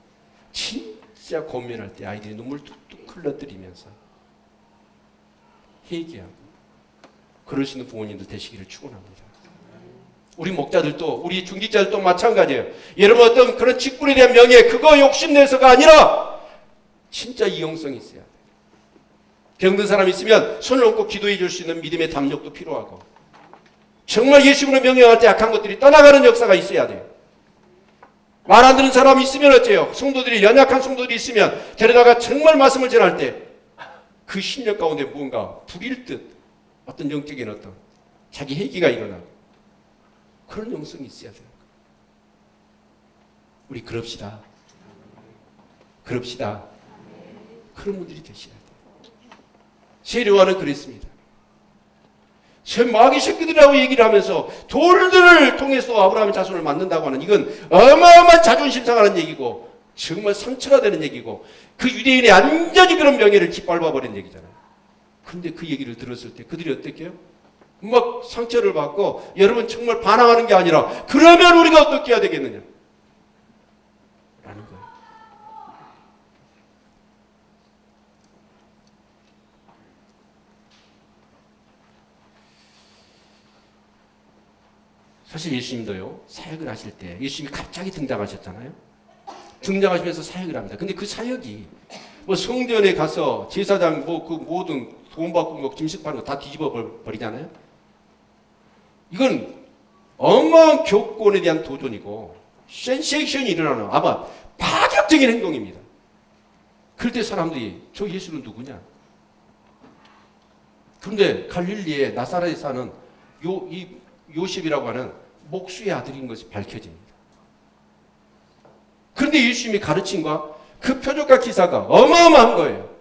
진짜 고민할 때 아이들이 눈물 뚝뚝 흘러들이면서 회개하고 그러시는 부모님들 되시기를 축원합니다. 우리 목자들도, 우리 중직자들도 마찬가지예요. 여러분 어떤 그런 직분에 대한 명예, 그거 욕심내서가 아니라 진짜 이용성이 있어야 돼요. 병든 사람 있으면 손을 얹고 기도해 줄 수 있는 믿음의 담력도 필요하고, 정말 예수님으로 명령할 때 약한 것들이 떠나가는 역사가 있어야 돼요. 말 안 듣는 사람이 있으면 어째요? 성도들이, 연약한 성도들이 있으면 데려다가 정말 말씀을 전할 때 그 심령 가운데 무언가 불일 듯 어떤 영적인 어떤 자기 회개가 일어나고 그런 영성이 있어야 돼요. 우리 그럽시다. 그럽시다. 그런 분들이 되셔야 돼요. 세례 요한은 그랬습니다. 마귀 새끼들이라고 얘기를 하면서 돌들을 통해서 아브라함의 자손을 만든다고 하는, 이건 어마어마한 자존심 상하는 얘기고 정말 상처가 되는 얘기고 그 유대인이 완전히 그런 명예를 짓밟아버린 얘기잖아요. 근데 그 얘기를 들었을 때 그들이 어떻게 해요? 막 상처를 받고, 여러분 정말 반항하는 게 아니라 그러면 우리가 어떻게 해야 되겠느냐 라는 거예요. 사실 예수님도요, 사역을 하실 때 예수님이 갑자기 등장하셨잖아요. 등장하시면서 사역을 합니다. 근데 그 사역이 뭐 성전에 가서 제사장 뭐 그 모든 돈 받고 뭐 김식 받는 거 다 뒤집어 버리잖아요. 이건 어마어마한 교권에 대한 도전이고 센세이션이 일어나는 아마 파격적인 행동입니다. 그럴 때 사람들이 저 예수는 누구냐? 그런데 갈릴리에 나사렛에 사는 이 요셉이라고 하는 목수의 아들인 것이 밝혀집니다. 그런데 예수님이 가르침과 그 표적과 기사가 어마어마한 거예요.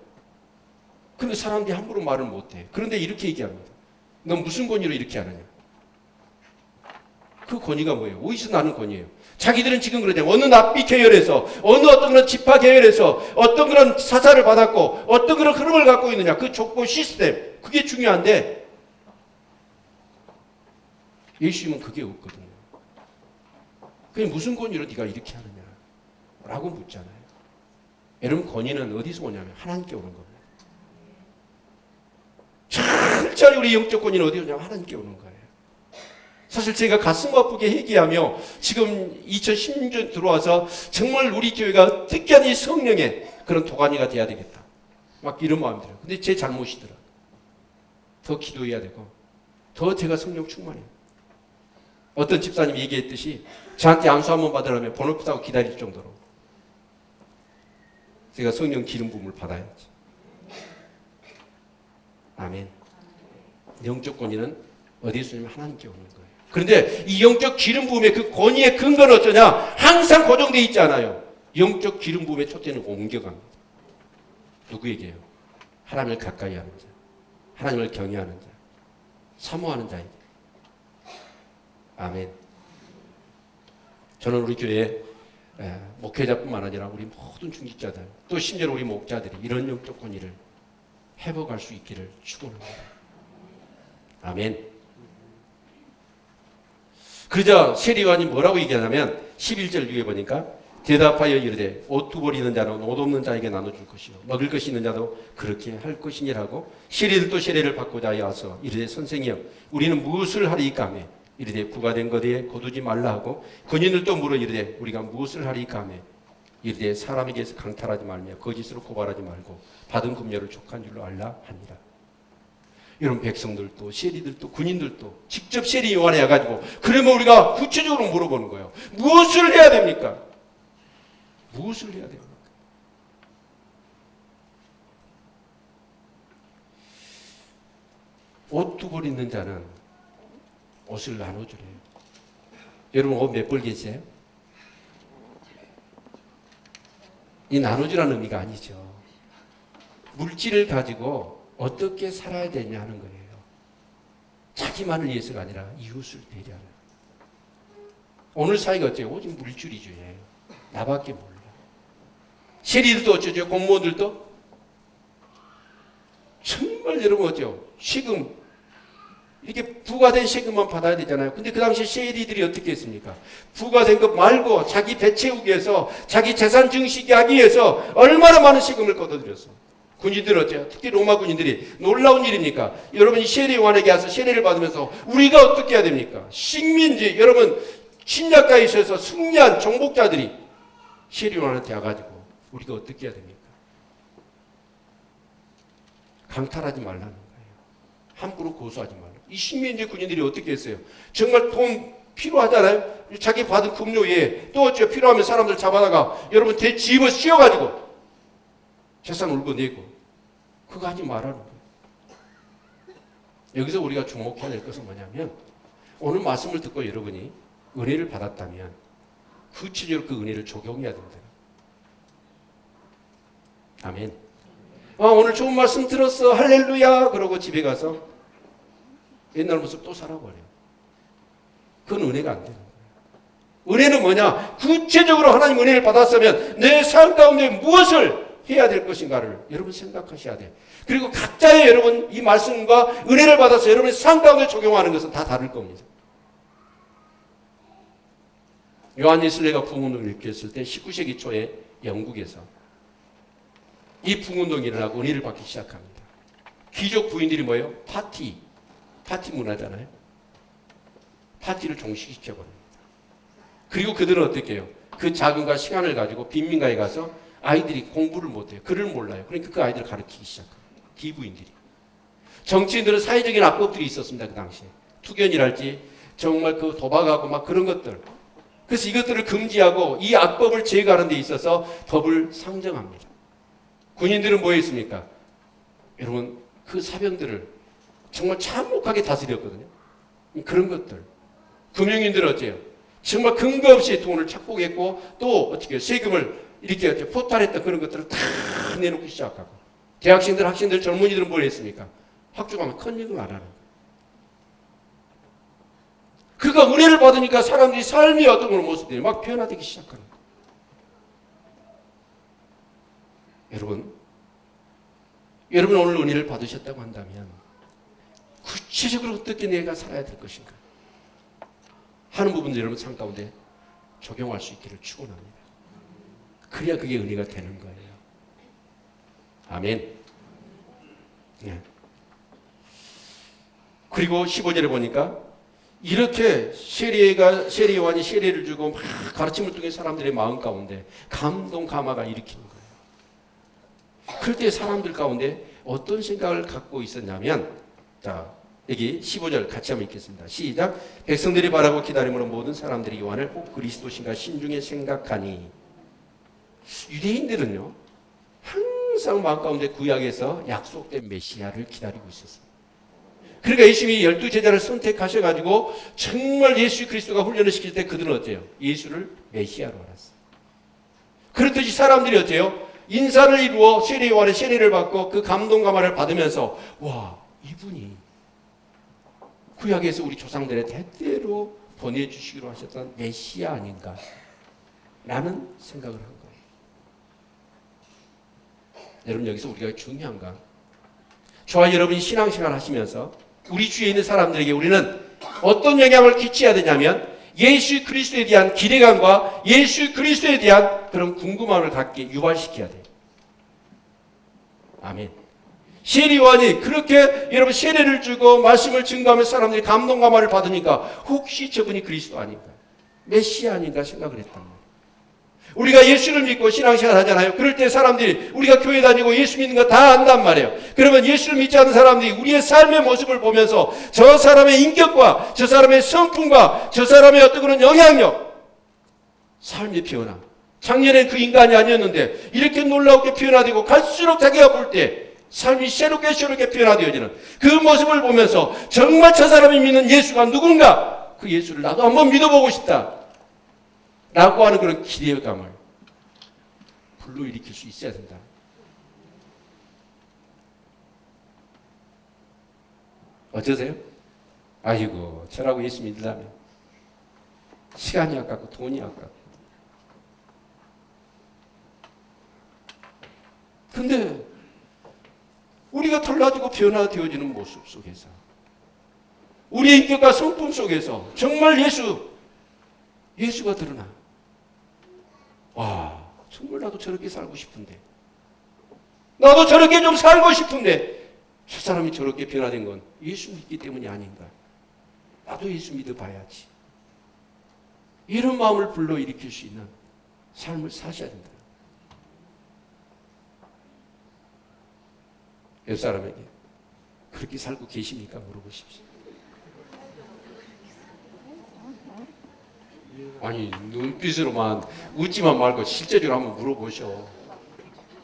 근데 사람들이 함부로 말을 못해. 그런데 이렇게 얘기합니다. 너 무슨 권위로 이렇게 하느냐? 그 권위가 뭐예요? 어디서 나는 권위예요? 자기들은 지금 그러잖아요. 어느 납비 계열에서, 어느 어떤 그런 지파 계열에서 어떤 그런 사사를 받았고 어떤 그런 흐름을 갖고 있느냐. 그 족보 시스템, 그게 중요한데 예수님은 그게 없거든요. 그게 무슨 권위로 네가 이렇게 하느냐 라고 묻잖아요. 여러분, 권위는 어디서 오냐면 하나님께 오는 겁니다. 철저히 우리 영적 권위는 어디 오냐면 하나님께 오는 거예요. 사실 제가 가슴 아프게 회개하며 지금 2016년 들어와서 정말 우리 교회가 특별히 성령의 그런 도가니가 돼야 되겠다, 막 이런 마음이 들어요. 근데 제 잘못이더라. 더 기도해야 되고 더 제가 성령 충만해요. 어떤 집사님이 얘기했듯이 저한테 안수 한번 받으려면 번호표 따고 기다릴 정도로 제가 성령 기름 부음을 받아야지. 아멘. 영적 권위는 어디서 오냐면 하나님께 오는 거예요. 그런데 이 영적 기름 부음의 그 권위의 근거는 어쩌냐? 항상 고정되어 있지 않아요. 영적 기름 부음의 촛대는 옮겨갑니다. 누구에게요? 하나님을 가까이 하는 자, 하나님을 경외하는 자, 사모하는 자에게. 아멘. 저는 우리 교회 목회자뿐만 아니라 우리 모든 중직자들, 또 심지어 우리 목자들이 이런 영적 권위를 회복할 수 있기를 축원합니다. 아멘. 그러자 세리요한이 뭐라고 얘기하냐면 11절 위에 보니까 대답하여 이르되 옷 두 벌 있는 자는 옷 없는 자에게 나눠줄 것이요 먹을 것이 있는 자도 그렇게 할 것이니라고 세리들도 세례를 받고자 하여서 이르되 선생이여 우리는 무엇을 하리이까 하며 이르되 부과된 것에 거두지 말라 하고 권인들도 물어 이르되 우리가 무엇을 하리이까 하며 이르되 사람에게서 강탈하지 말며 거짓으로 고발하지 말고 받은 금료를 족한 줄로 알라 하니라. 이런 백성들도 세리들도 군인들도 직접 세리 요한에 와가지고 그러면 우리가 구체적으로 물어보는 거예요. 무엇을 해야 됩니까? 무엇을 해야 됩니까? 옷 두 벌 있는 자는 옷을 나눠주래요. 여러분 옷 몇 벌 계세요? 이 나눠주라는 의미가 아니죠. 물질을 가지고 어떻게 살아야 되냐 하는 거예요. 자기만을 위해서가 아니라 이웃을 배려하는. 오늘 사회가 어째요? 오직 물질이주의예요. 나밖에 몰라. 세리들도 어쩌죠? 공무원들도 정말 여러분 어쩌죠? 세금 이렇게 부과된 세금만 받아야 되잖아요. 근데 그 당시 세리들이 어떻게 했습니까? 부과된 것 말고 자기 배 채우기 위해서 자기 재산 증식하기 위해서 얼마나 많은 세금을 걷어들였어. 군인들 어때요? 특히 로마 군인들이 놀라운 일입니까? 여러분이 세례 요한에게 와서 세례를 받으면서 우리가 어떻게 해야 됩니까? 식민지 여러분 침략가에 있어서 승리한 정복자들이 세례 요한한테 와가지고 우리가 어떻게 해야 됩니까? 강탈하지 말라는 거예요. 함부로 고소하지 말라. 이 식민지 군인들이 어떻게 했어요? 정말 돈 필요하잖아요. 자기 받은 급료에 또 어쩌 필요하면 사람들 잡아다가 여러분 집을 씌워가지고 재산 울고내고 그거 하지 말라는 거예요. 여기서 우리가 주목해야 될 것은 뭐냐면 오늘 말씀을 듣고 여러분이 은혜를 받았다면 구체적으로 그 은혜를 적용해야 된다. 아멘. 오늘 좋은 말씀 들었어 할렐루야 그러고 집에 가서 옛날 모습 또 살아버려요. 그건 은혜가 안 되는 거예요. 은혜는 뭐냐? 구체적으로 하나님 은혜를 받았으면 내 삶 가운데 무엇을 해야 될 것인가를 여러분 생각하셔야 돼요. 그리고 각자의 여러분 이 말씀과 은혜를 받아서 여러분의 삶 가운데 적용하는 것은 다 다를 겁니다. 요한 웨슬레가 부흥운동을 일으켰을 때 19세기 초에 영국에서 이 부흥운동이 일어나고 은혜를 받기 시작합니다. 귀족 부인들이 뭐예요? 파티 문화잖아요. 파티를 종식시켜버립니다. 그리고 그들은 어떻게 해요? 그 자금과 시간을 가지고 빈민가에 가서 아이들이 공부를 못해요. 글을 몰라요. 그러니까 그 아이들을 가르치기 시작합니다. 기부인들이. 정치인들은 사회적인 악법들이 있었습니다. 그 당시에. 투견이랄지 정말 그 도박하고 막 그런 것들. 그래서 이것들을 금지하고 이 악법을 제거하는 데 있어서 법을 상정합니다. 군인들은 뭐 했습니까? 여러분 그 사병들을 정말 참혹하게 다스렸거든요. 그런 것들. 금융인들은 어째요? 정말 근거 없이 돈을 착복했고 또 어떻게 세금을 이렇게 포탈했던 그런 것들을 다 내놓기 시작하고 대학생들, 학생들, 젊은이들은 뭘 했습니까? 학교 가면 컨닝을 안 하는 거예요. 그러니까 은혜를 받으니까 사람들이 삶이 어떤 그런 모습들이 막 변화되기 시작하는 거예요. 여러분 오늘 은혜를 받으셨다고 한다면 구체적으로 어떻게 내가 살아야 될 것인가 하는 부분들 여러분 삶 가운데 적용할 수 있기를 축원합니다. 그래야 그게 은혜가 되는 거예요. 아멘. 네. 그리고 15절에 보니까 이렇게 세례 요한이 세례를 주고 막 가르침을 통해 사람들의 마음 가운데 감동 감화가 일으키는 거예요. 그럴 때 사람들 가운데 어떤 생각을 갖고 있었냐면, 자, 여기 15절 같이 한번 읽겠습니다. 시작. 백성들이 바라고 기다림으로 모든 사람들이 요한을 꼭 그리스도신가 신중에 생각하니. 유대인들은요 항상 마음 가운데 구약에서 약속된 메시아를 기다리고 있었어요. 그러니까 예수님이 12제자를 선택하셔가지고 정말 예수 그리스도가 훈련을 시킬 때 그들은 어때요? 예수를 메시아로 알았어요. 그렇듯이 사람들이 어때요? 인사를 이루어 세례 요한의 세례를 받고 그 감동 감화를 받으면서 와, 이분이 구약에서 우리 조상들의 대대로 보내주시기로 하셨던 메시아 아닌가 라는 생각을 한 거예요. 여러분 여기서 우리가 중요한 건 저와 여러분이 신앙생활 하시면서 우리 주위에 있는 사람들에게 우리는 어떤 영향을 끼쳐야 되냐면 예수 그리스도에 대한 기대감과 예수 그리스도에 대한 그런 궁금함을 갖게 유발시켜야 돼요. 아멘. 세례 요한이 그렇게 여러분 세례를 주고 말씀을 증거하면서 사람들이 감동 감화를 받으니까 혹시 저분이 그리스도 아닌가? 메시아 아닌가 생각을 했단 말이에요. 우리가 예수를 믿고 신앙생활 하잖아요. 그럴 때 사람들이 우리가 교회 다니고 예수 믿는 거 다 안단 말이에요. 그러면 예수를 믿지 않는 사람들이 우리의 삶의 모습을 보면서 저 사람의 인격과 저 사람의 성품과 저 사람의 어떤 그런 영향력, 삶의 변화. 작년엔 그 인간이 아니었는데 이렇게 놀랍게 변화되고 갈수록 자기가 볼 때 삶이 새롭게 변화되어지는 그 모습을 보면서 정말 저 사람이 믿는 예수가 누군가 그 예수를 나도 한번 믿어보고 싶다 라고 하는 그런 기대감을 불러일으킬 수 있어야 된다. 어떠세요? 아이고 저라고 예수 믿으려면 시간이 아깝고 돈이 아깝고 근데 우리가 달라지고 변화되어지는 모습 속에서 우리의 인격과 성품 속에서 정말 예수가 드러나. 와, 정말 나도 저렇게 살고 싶은데 나도 저렇게 좀 살고 싶은데 저 사람이 저렇게 변화된 건 예수 믿기 때문이 아닌가. 나도 예수 믿어봐야지. 이런 마음을 불러일으킬 수 있는 삶을 사셔야 된다. 옆 사람에게 그렇게 살고 계십니까? 물어보십시오. 아니 눈빛으로만 웃지만 말고 실제적으로 한번 물어보셔.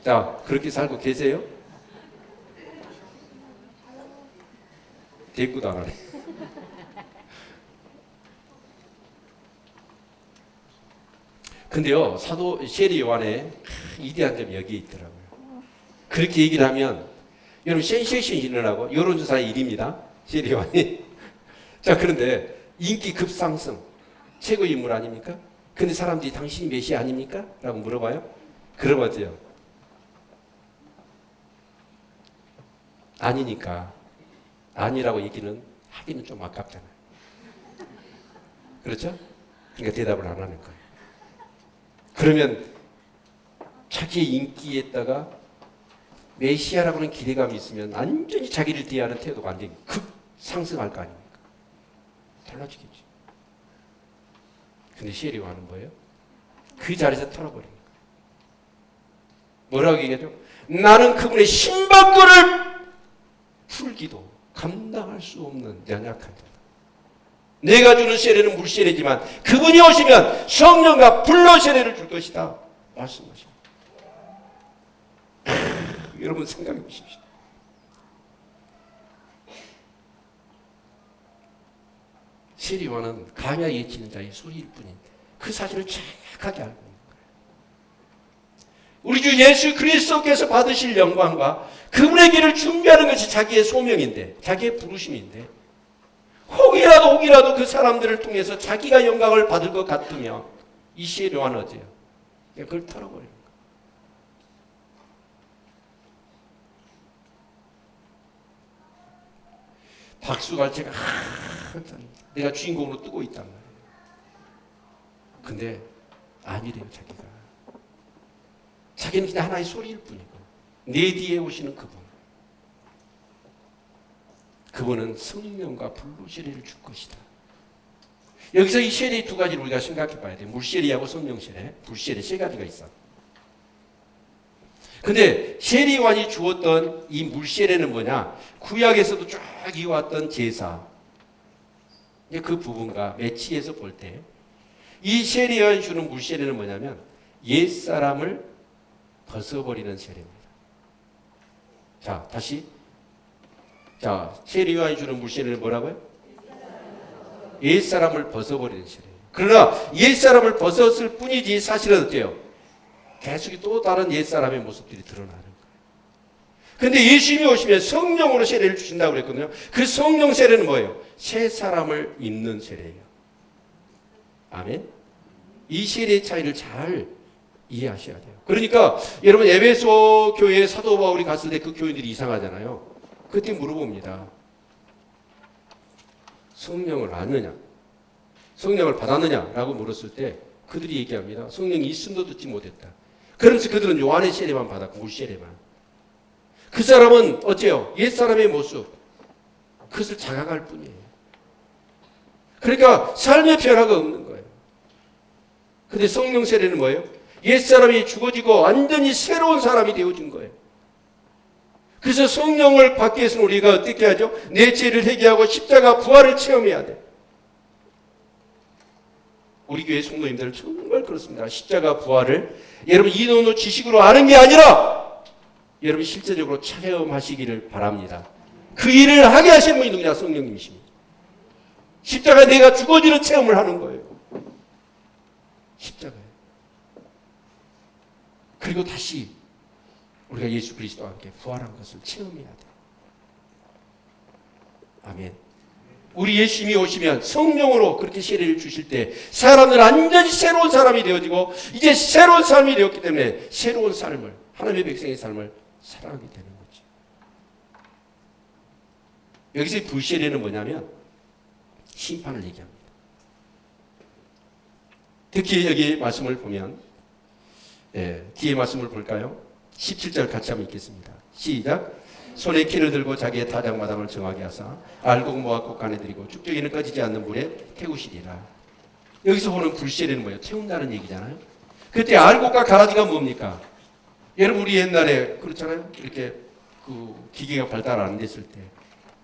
자, 그렇게 살고 계세요? 대꾸도 안 하네. 근데요 사도 세례 요한의 이대한 점이 여기에 있더라고요. 그렇게 얘기를 하면 여러분 센세이션이 일어나고 여론조사의 일입니다. 세례 요한이. 자, 그런데 인기 급상승 최고 인물 아닙니까? 근데 사람들이 당신이 메시아 아닙니까? 라고 물어봐요. 그러면 어때요? 아니니까 아니라고 얘기는 하기는 좀 아깝잖아요. 그렇죠? 그러니까 대답을 안 하는 거예요. 그러면 자기의 인기에다가 메시아라고 하는 기대감이 있으면 완전히 자기를 대하는 태도가 완전히 급상승할 거 아닙니까? 달라지겠지. 근데 세례 요한은 뭐예요? 그 자리에서 털어버린 거예요. 뭐라고 얘기하죠? 나는 그분의 신방구를 풀기도 감당할 수 없는 연약한 자. 내가 주는 세례는 물세례지만 그분이 오시면 성령과 불로 세례를 줄 것이다 말씀하십니다. 여러분 생각해 보십시오. 세리와는 강야에 외치는 자의 소리일 뿐인데 그 사실을 정확하게 알고 있는 거예요. 우리 주 예수 그리스도께서 받으실 영광과 그분의 길을 준비하는 것이 자기의 소명인데, 자기의 부르심인데, 혹이라도 그 사람들을 통해서 자기가 영광을 받을 것 같으면 이 세리와는 어때요? 그걸 털어버리는 거예요. 박수갈채가 내가 주인공으로 뜨고 있단 말이에요. 근데 아니래요. 자기는 그냥 하나의 소리일 뿐이고, 내 뒤에 오시는 그분은 성령과 불로 세례를 줄 것이다. 여기서 이 세례의 두 가지를 우리가 생각해 봐야 돼요. 물세례하고 성령세례, 불세례 세 가지가 있어. 근데 세례요한이 주었던 이 물세례는 뭐냐? 구약에서도 쭉 이어왔던 제사, 그 부분과 매치해서 볼 때 이 세례요한이 주는 물세례는 뭐냐면 옛사람을 벗어버리는 세례입니다. 자, 다시. 자, 세례요한이 주는 물세례는 뭐라고요? 옛사람을 벗어버리는 세례예요. 그러나 옛사람을 벗었을 뿐이지 사실은 어때요? 계속 또 다른 옛사람의 모습들이 드러나는 거예요. 근데 예수님이 오시면 성령으로 세례를 주신다고 그랬거든요. 그 성령 세례는 뭐예요? 새 사람을 입는 세례예요. 아멘. 이 세례의 차이를 잘 이해하셔야 돼요. 그러니까 여러분 에베소 교회에 사도 바울이 갔을 때 그 교인들이 이상하잖아요. 그때 물어봅니다. 성령을 아느냐? 성령을 받았느냐라고 물었을 때 그들이 얘기합니다. 성령이 있음도 듣지 못했다. 그러면서 그들은 요한의 세례만 받았고, 물세례만. 그 사람은 어째요? 옛사람의 모습, 그것을 자각할 뿐이에요. 그러니까 삶의 변화가 없는 거예요. 근데 성령 세례는 뭐예요? 옛사람이 죽어지고 완전히 새로운 사람이 되어진 거예요. 그래서 성령을 받기 위해서는 우리가 어떻게 하죠? 내 죄를 회개하고 십자가 부활을 체험해야 돼. 우리 교회 성도님들 정말 그렇습니다. 십자가 부활을 여러분 이론으로 지식으로 아는 게 아니라 여러분 실제적으로 체험하시기를 바랍니다. 그 일을 하게 하시는 분이 누구냐? 성령님이십니다. 십자가 내가 죽어지는 체험을 하는 거예요. 십자가에. 그리고 다시 우리가 예수 그리스도와 함께 부활한 것을 체험해야 돼. 아멘. 우리 예수님이 오시면 성령으로 그렇게 세례를 주실 때 사람들은 완전히 새로운 사람이 되어지고 이제 새로운 삶이 되었기 때문에 새로운 삶을, 하나님의 백성의 삶을 살아가게 되는 거죠. 여기서 불세례는 뭐냐면 심판을 얘기합니다. 특히 여기 말씀을 보면 뒤에 말씀을 볼까요? 17절 같이 한번 읽겠습니다. 시작. 손에 키를 들고 자기의 타작마당을 정하게 하사 알곡 모아 곳간에 들이고 쭉저기는 꺼지지 않는 물에 태우시리라. 여기서 보는 불세례는 뭐예요? 태운다는 얘기잖아요. 그때 알곡과 가라지가 뭡니까? 여러분 우리 옛날에 그렇잖아요. 이렇게 그 기계가 발달 안 됐을 때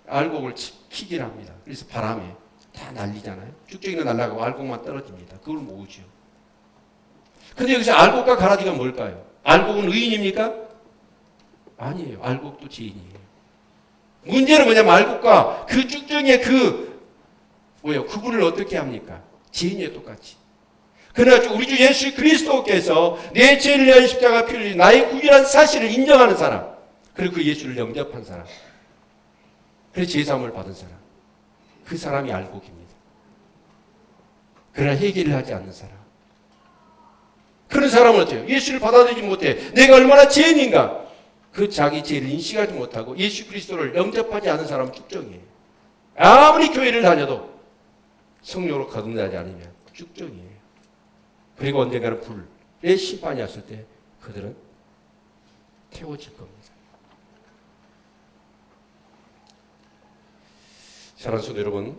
알곡을 키기를 합니다. 그래서 바람에 다 날리잖아요. 쭉저기는 날아가고 알곡만 떨어집니다. 그걸 모으죠. 근데 여기서 알곡과 가라지가 뭘까요? 알곡은 의인입니까? 아니에요. 알곡도 죄인이에요. 문제는 뭐냐면 알곡과 그 쭉정이의 구분을 어떻게 합니까? 죄인이에요, 똑같이. 그러나 우리 주 예수 그리스도께서 내 죄를 위한 십자가 피를 흘린 나의 구원이라는 사실을 인정하는 사람, 그리고 그 예수를 영접한 사람, 그래서 제사함을 받은 사람, 그 사람이 알곡입니다. 그러나 회개를 하지 않는 사람, 그런 사람은 어때요? 예수를 받아들이지 못해. 내가 얼마나 죄인인가? 그 자기 죄를 인식하지 못하고 예수 그리스도를 영접하지 않은 사람은 쭉정이에요. 아무리 교회를 다녀도 성령으로 거듭나지 않으면 쭉정이에요. 그리고 언젠가는 불의 심판이 왔을 때 그들은 태워질 겁니다. 사랑하는 성도 여러분,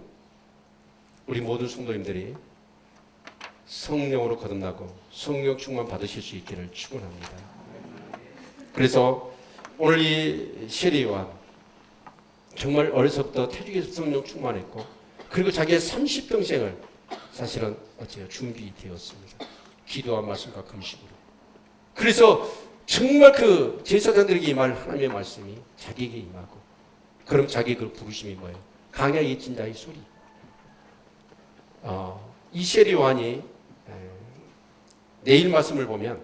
우리 모든 성도님들이 성령으로 거듭나고 성령 충만 받으실 수 있기를 축원합니다. 그래서 오늘 이 세례요한 정말 어려서부터 태중에서 성령 충만했고 그리고 자기의 30평생을 사실은 어째요? 준비되었습니다. 기도와 말씀과 금식으로. 그래서 정말 그 제사장들에게 임할 하나님의 말씀이 자기에게 임하고 그럼 자기의 그 부르심이 뭐예요? 강야에 친 자의 소리. 이 세례 요한이 내일 말씀을 보면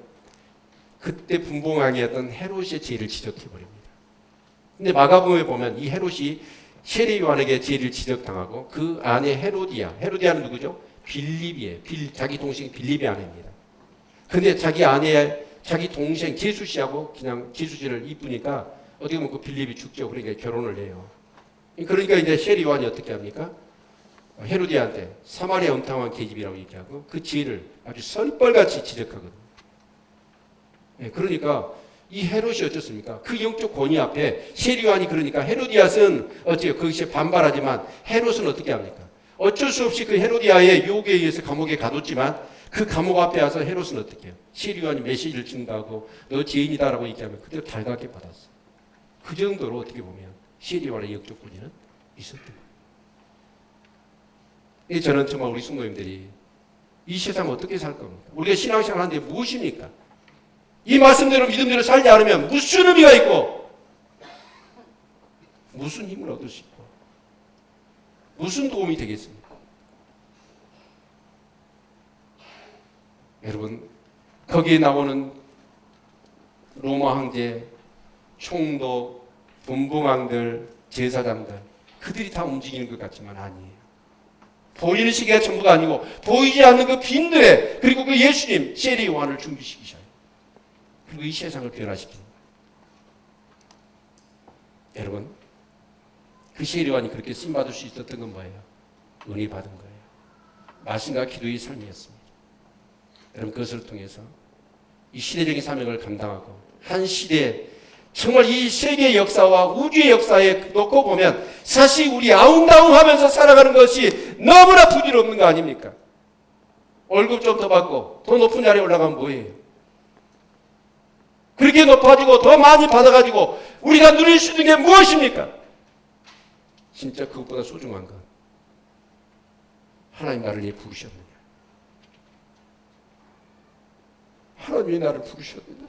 그때 분봉왕이었던 헤롯의 죄를 지적해 버립니다. 근데 마가복음에 보면 이 헤롯이 세례 요한에게 죄를 지적당하고 그 아내 헤로디아는 누구죠? 빌립이에요. 자기 동생 빌립의 아내입니다. 근데 자기 아내, 자기 동생 제수 씨하고 그냥 제수 씨를 이쁘니까 어떻게 보면 그 빌립이 죽죠. 그러니까 결혼을 해요. 그러니까 이제 세례 요한이 어떻게 합니까? 헤로디아한테 사마리아 음탕한 계집이라고 얘기하고 그 죄를 아주 선벌같이 지적하거든요. 그러니까 이 헤롯이 어떻습니까? 그 영적 권위 앞에 세례 요한이 그러니까 헤로디아스는 어때요? 그것이 반발하지만 헤롯은 어떻게 합니까? 어쩔 수 없이 그 헤로디아의 유혹에 의해서 감옥에 가뒀지만 그 감옥 앞에 와서 헤롯은 어떻게 해요? 세례 요한이 메시지를 증거하고 너 죄인이다라고 얘기하면 그대로 달갑게 받았어. 그 정도로 어떻게 보면 세례 요한의 영적 권위는 있었던 거예요. 저는 정말 우리 성도님들이 이 세상 어떻게 살 겁니까? 우리가 신앙생활 하는데 무엇입니까? 이 말씀대로 믿음대로 살지 않으면 무슨 의미가 있고 무슨 힘을 얻을 수 있고 무슨 도움이 되겠습니까? 여러분 거기에 나오는 로마 황제, 총독, 분봉왕들, 제사장들 그들이 다 움직이는 것 같지만 아니에요. 보이는 시계가 전부가 아니고 보이지 않는 그 빈들에 그리고 그 예수님 세례 요한을 준비시키셔요. 그리고 이 세상을 변화시킵니다. 여러분 그 세례 요한이 그렇게 쓰임받을 수 있었던 건 뭐예요? 은혜 받은 거예요. 말씀과 기도의 삶이었습니다. 여러분 그것을 통해서 이 시대적인 사명을 감당하고 한 시대에 정말 이 세계의 역사와 우주의 역사에 놓고 보면 사실 우리 아웅다웅하면서 살아가는 것이 너무나 부질없는 거 아닙니까? 월급 좀 더 받고 더 높은 자리에 올라가면 뭐예요? 그렇게 높아지고 더 많이 받아가지고 우리가 누릴 수 있는 게 무엇입니까? 진짜 그것보다 소중한 건 하나님 나를 왜 부르셨느냐? 하나님이 나를 부르셨느냐?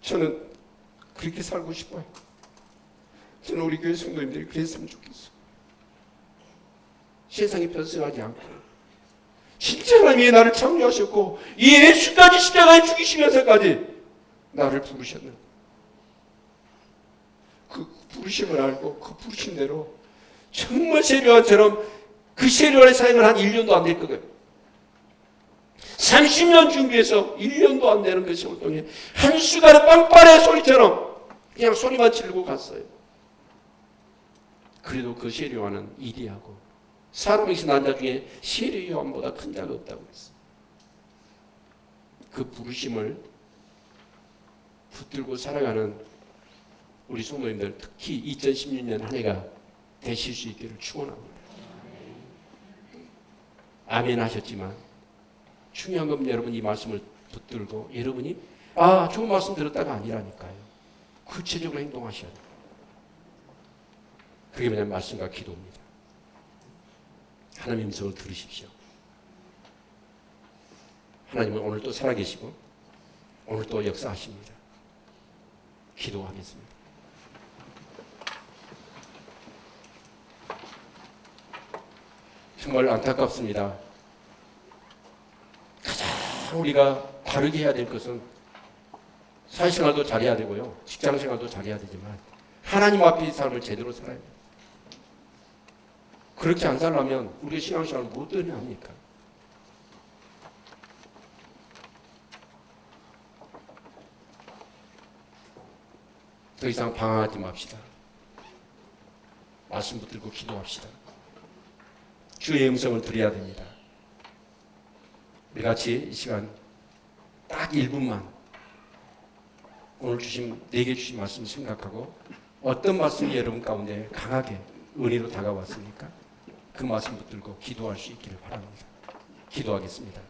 저는 그렇게 살고 싶어요. 저는 우리 교회 성도님들이 그랬으면 좋겠어요. 세상에 편승하지 않고 진짜 하나님이 나를 창조하셨고 예수까지 십자가에 죽이시면서까지 나를 부르셨는 그 부르심을 알고 그 부르심대로 정말 세례 요한처럼 그 세례 요한의 사역을 한 1년도 안 될 거예요. 30년 준비해서 1년도 안 되는 그 세월 동안 한 수간의 빵빠레 소리처럼 그냥 소리만 지르고 갔어요. 그래도 그 세례 요한은 이대하고 사람이 난 자 중에 세례 요한보다 큰 자가 없다고 했어요. 그 부르심을 붙들고 살아가는 우리 성도님들 특히 2016년 한 해가 되실 수 있기를 축원합니다. 아멘 하셨지만 중요한 건 여러분 이 말씀을 붙들고 여러분이 좋은 말씀 들었다가 아니라니까요. 구체적으로 행동하셔야 돼요. 그게 뭐냐면 말씀과 기도입니다. 하나님의 음성을 들으십시오. 하나님은 오늘 또 살아계시고 오늘 또 역사하십니다. 기도하겠습니다. 정말 안타깝습니다. 가장 우리가 바르게 해야 될 것은 사회생활도 잘해야 되고요. 직장생활도 잘해야 되지만 하나님 앞에 이 삶을 제대로 살아야 돼요. 그렇게 안 살려면 우리의 신앙생활을 못 되냐 합니까? 더 이상 방황하지 맙시다. 말씀 붙들고 기도합시다. 주의 음성을 드려야 됩니다. 우리 같이 이 시간 딱 1분만 오늘 내게 주신 말씀 생각하고 어떤 말씀이 여러분 가운데 강하게 은혜로 다가왔습니까? 그 말씀 붙들고 기도할 수 있기를 바랍니다. 기도하겠습니다.